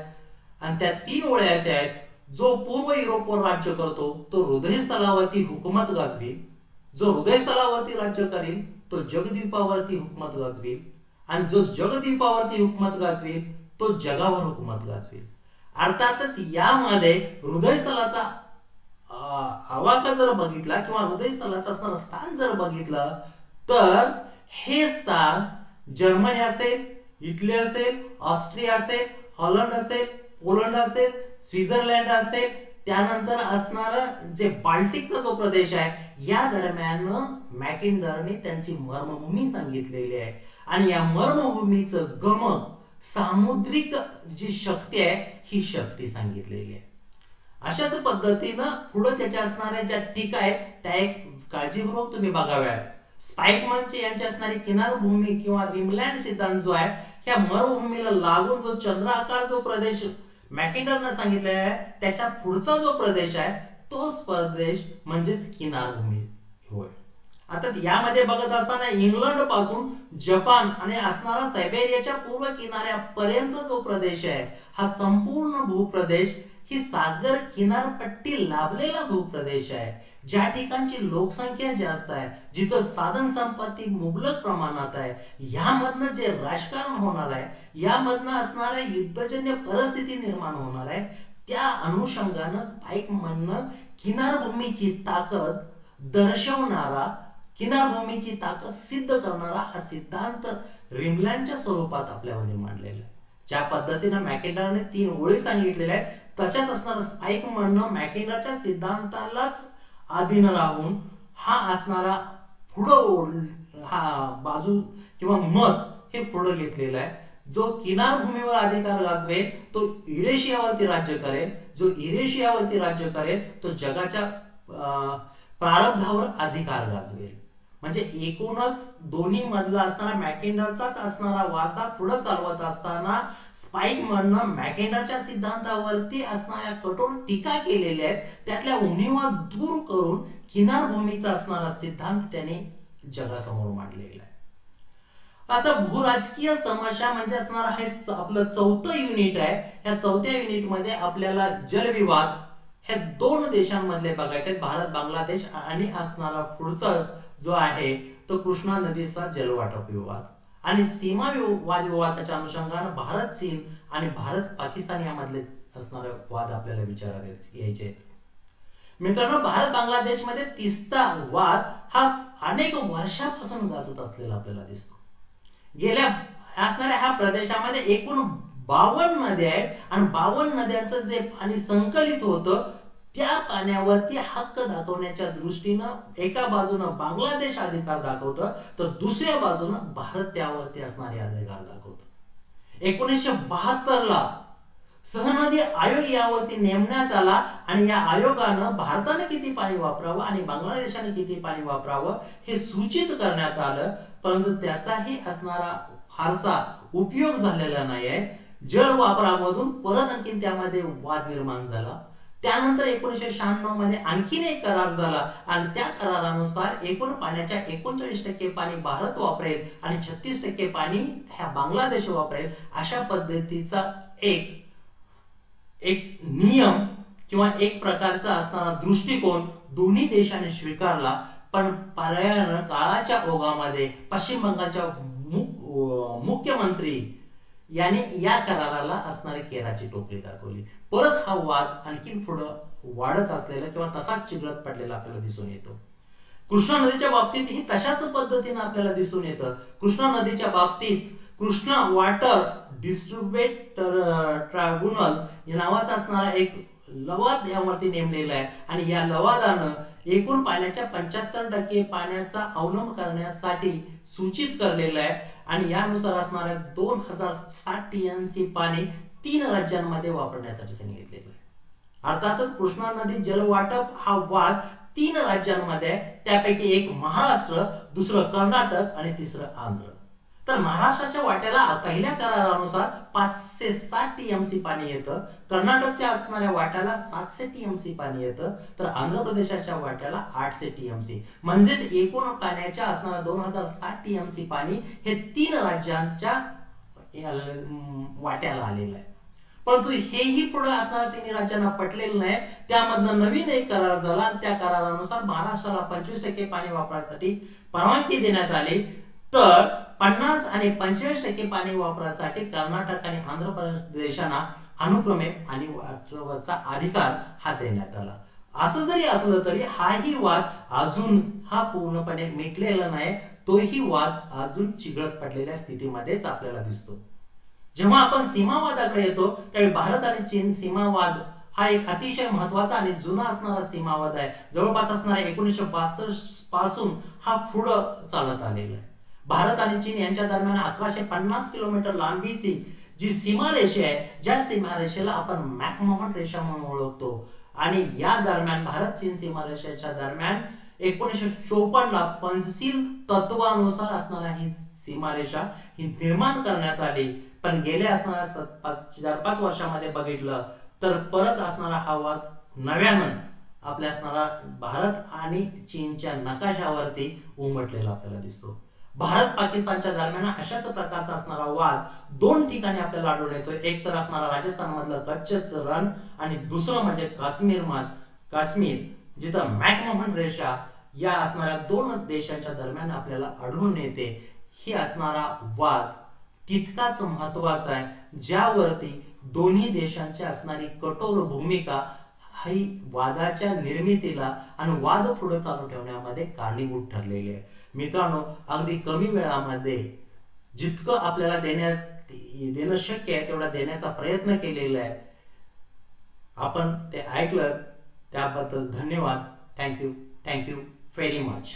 [SPEAKER 1] आणि त्या 3 ओळी अशा आहेत: जो पूर्व युरोपवर राज्य करतो तो हृदयस्थलावरती हुकूमत गाजवेल, जो हृदयस्थलावरती राज्य करेल तो जगद्वीपावरती हुकूमत गाजवेल, आणि जो जगद्वीपावरती हुकूमत गाजवेल तो जगावर हुकूमत गाजवेल. अर्थातच यामध्ये हृदयस्थलाचा
[SPEAKER 2] आवाका जर बघितला किंवा हृदयस्थलाचं असणारं स्थान जर बघितलं तर हे स्थान जर्मनी असेल, इटली असेल, ऑस्ट्रिया असेल, हॉलंड असेल, पोलंड असेल, स्वित्झर्लंड असेल, त्यानंतर असणारं जे बाल्टिकचा जो प्रदेश आहे या दरम्यान मॅकिंडरने त्यांची मर्मभूमी सांगितलेली आहे आणि या मर्मभूमीचं गमक सामुद्रिक जी शक्ती आहे ही शक्ती सांगितलेली आहे. अशाच पद्धतीनं पुढे त्याच्या असणाऱ्या ज्या टीका आहेत त्या एक काळजीपूर्वक तुम्ही बघाव्यात. स्पाइकमनचे यांची असणारी किनारभूमी किंवा रिमलँड सिद्धांत जो आहे ह्या मरुभूमीला लागून जो चंद्राकार जो प्रदेश मॅकिंडरनं सांगितलेला आहे त्याच्या पुढचा जो प्रदेश आहे तोच प्रदेश म्हणजेच किनारभूमी होय. आता यामध्ये बघत असताना इंग्लंड पासून जपान आणि असणारा सायबेरियाच्या पूर्व किनाऱ्यापर्यंतचा जो प्रदेश आहे हा संपूर्ण भूप्रदेश ही सागर किनारपट्टी लाभलेला भूप्रदेश आहे. ज्या ठिकाणची लोकसंख्या जास्त आहे, जिथं साधन संपत्ती मुबलक प्रमाणात आहे, यामधनं जे राजकारण होणार आहे, यामधनं असणाऱ्या युद्धजन्य परिस्थिती निर्माण होणार आहे, त्या अनुषंगानं स्पाइकमननं किनारभूमीची ताकद दर्शवणारा, किनारभूमीची ताकद सिद्ध करणारा हा सिद्धांत रिमलँडच्या स्वरूपात आपल्यामध्ये मांडलेला आहे. ज्या पद्धतीनं मॅकिंडरने 3 ओळी सांगितलेल्या आहेत तशाच असणारा स्पाइकमननं मॅकिंडरच्या सिद्धांतालाच आधीन राहून हा असणारा पुढं हा बाजू किंवा मत हे पुढं घेतलेलं आहे. जो किनारभूमीवर अधिकार गाजवेल तो युरेशियावरती राज्य करेल, जो युरेशियावरती राज्य करेल तो जगाच्या प्रारब्धावर अधिकार गाजवेल. म्हणजे एकूणच दोन्ही मधला असणारा मॅकिंडरचाच असणारा वारसा पुढे चालवत असताना स्पाइकमननं मॅकिंडरच्या सिद्धांतावरती असणाऱ्या कठोर टीका केलेल्या आहेत त्यातल्या उणिवा दूर करून किनारभूमीचा असणारा सिद्धांत त्याने जगासमोर मांडलेला आहे. आता भूराजकीय समस्या म्हणजे असणारा हे आपलं 4थं युनिट आहे. ह्या 4थ्या युनिटमध्ये आपल्याला जलविवाद हे 2 देशांमधले बघायचे आहेत, भारत बांगलादेश आणि असणारा पुढचा जो आहे तो कृष्णा नदीचा जलवाटप विवाद आणि सीमा वादविवादाच्या अनुषंगाने भारत चीन आणि भारत पाकिस्तान यामधले असणारे वाद आपल्याला विचारात यायचे आहेत. मित्रांनो, भारत बांगलादेश मध्ये तिस्ता वाद हा अनेक वर्षापासून गाजत असलेला आपल्याला दिसतो. गेल्या असणाऱ्या ह्या प्रदेशामध्ये एकूण 52 नद्या आहेत आणि 52 नद्यांचं जे पाणी संकलित होतं त्या पाण्यावरती हक्क दाखवण्याच्या दृष्टीनं एका बाजूनं बांगलादेश अधिकार दाखवतं तर दुसऱ्या बाजूनं भारत त्यावरती असणारे अधिकार दाखवतं. 1972 ला सहनदी आयोग यावरती नेमण्यात आला आणि या आयोगानं भारताने किती पाणी वापरावं आणि बांगलादेशाने किती पाणी वापरावं हे सूचित करण्यात आलं, परंतु त्याचाही असणारा फारसा उपयोग झालेला नाहीये. जल वापरामधून परत आणखीन त्यामध्ये वाद निर्माण झाला. त्यानंतर 1996 मध्ये आणखीन एक करार झाला आणि त्या करारानुसार एकूण पाण्याच्या 39% पाणी भारत वापरेल आणि 36% पाणी ह्या बांगलादेश वापरेल अशा पद्धतीचा एक नियम किंवा एक प्रकारचा असणारा दृष्टिकोन दोन्ही देशांनी स्वीकारला. पण पर्यायानं काळाच्या ओघामध्ये पश्चिम बंगालच्या मुख्यमंत्री याने या कराराला असणारी केराची टोपली दाखवली. परत हा वाद आणखीन पुढं वाढत असलेला किंवा तसाच चिघळत पडलेला आपल्याला दिसून येतो. कृष्णा नदीच्या बाबतीतही तशाच पद्धतीने आपल्याला दिसून येतं. कृष्णा नदीच्या बाबतीत कृष्णा वॉटर डिस्ट्रीब्युटर ट्रायब्युनल या नावाचा असणारा एक लवाद यावरती नेमलेला आहे आणि या लवादानं एकूण पाण्याच्या 75% पाण्याचा अवलंब करण्यासाठी सूचित करलेलं आहे आणि यानुसार असणाऱ्या 2060 टीएमसी पाणी 3 राज्यांमध्ये वापरण्यासाठी सांगितलेलं आहे. अर्थातच कृष्णा नदी जलवाटप हा वाद 3 राज्यांमध्ये आहे, त्यापैकी एक महाराष्ट्र, दुसरं कर्नाटक आणि तिसरं आंध्र. तर महाराष्ट्राच्या वाट्याला पहिल्या करारानुसार 560 टीएमसी पाणी येतं, कर्नाटकच्या असणाऱ्या वाट्याला 700 टीएमसी पाणी येतं, तर आंध्र प्रदेशाच्या वाट्याला 800 टीएमसी. म्हणजेच एकूण पाण्याच्या असणाऱ्या 2060 टीएमसी पाणी हे 3 राज्यांच्या वाट्याला आलेलं आहे. परंतु हेही पुढे असणाऱ्या 3 राज्यांना पटलेलं नाही. त्यामधनं नवीन एक करार झाला आणि त्या करारानुसार महाराष्ट्राला 25% पाणी वापरासाठी परवानगी देण्यात आली, तर 50 आणि 45% पाणी वापरासाठी कर्नाटक आणि आंध्र प्रदेशांना अनुक्रमे पाणी वापराचा अधिकार हा देण्यात आला. असं जरी असलं तरी हाही वाद अजून हा पूर्णपणे मिटलेला नाही, तोही वाद अजून चिघळत पडलेल्या स्थितीमध्येच आपल्याला दिसतो. जेव्हा आपण सीमावादाकडे येतो त्यावेळी भारत आणि चीन सीमावाद हा एक अतिशय महत्वाचा आणि जुना असणारा सीमावाद आहे. जवळपास असणारा 1962 पासून हा पुढं चालत आलेला आहे. भारत आणि चीन यांच्या दरम्यान 1150 किलोमीटर लांबीची जी सीमारेषा आहे, ज्या सीमारेषेला आपण मॅकमोहन रेषा म्हणून ओळखतो, आणि या दरम्यान भारत चीन सीमारेषेच्या दरम्यान 1954 ला पंचशील तत्वानुसार असणारा ही सीमारेषा ही निर्माण करण्यात आली. पण गेल्या असणाऱ्या 4-5 वर्षामध्ये बघितलं तर परत असणारा हा वाद नव्यानं आपल्या असणारा भारत आणि चीनच्या नकाशावरती उमटलेला आपल्याला दिसतो. भारत पाकिस्तानच्या दरम्यान अशाच प्रकारचा असणारा वाद दोन ठिकाणी आपल्याला आढळून येतो. एक तर असणारा राजस्थान मधलं कच्छचं रण, आणि दुसरं म्हणजे काश्मीर जिथं मॅकमोहन रेषा या असणाऱ्या दोन देशांच्या दरम्यान आपल्याला आढळून येते. ही असणारा वाद तितकाच महत्वाचा आहे, ज्यावरती दोन्ही देशांची असणारी कठोर भूमिका ही वादाच्या निर्मितीला आणि वाद पुढे चालू ठेवण्यामध्ये कारणीभूत ठरलेली आहे. मित्रांनो, अगदी कमी वेळामध्ये जितकं आपल्याला देणं शक्य आहे तेवढा देण्याचा प्रयत्न केलेला आहे. आपण ते ऐकलं त्याबद्दल धन्यवाद. Thank you very much.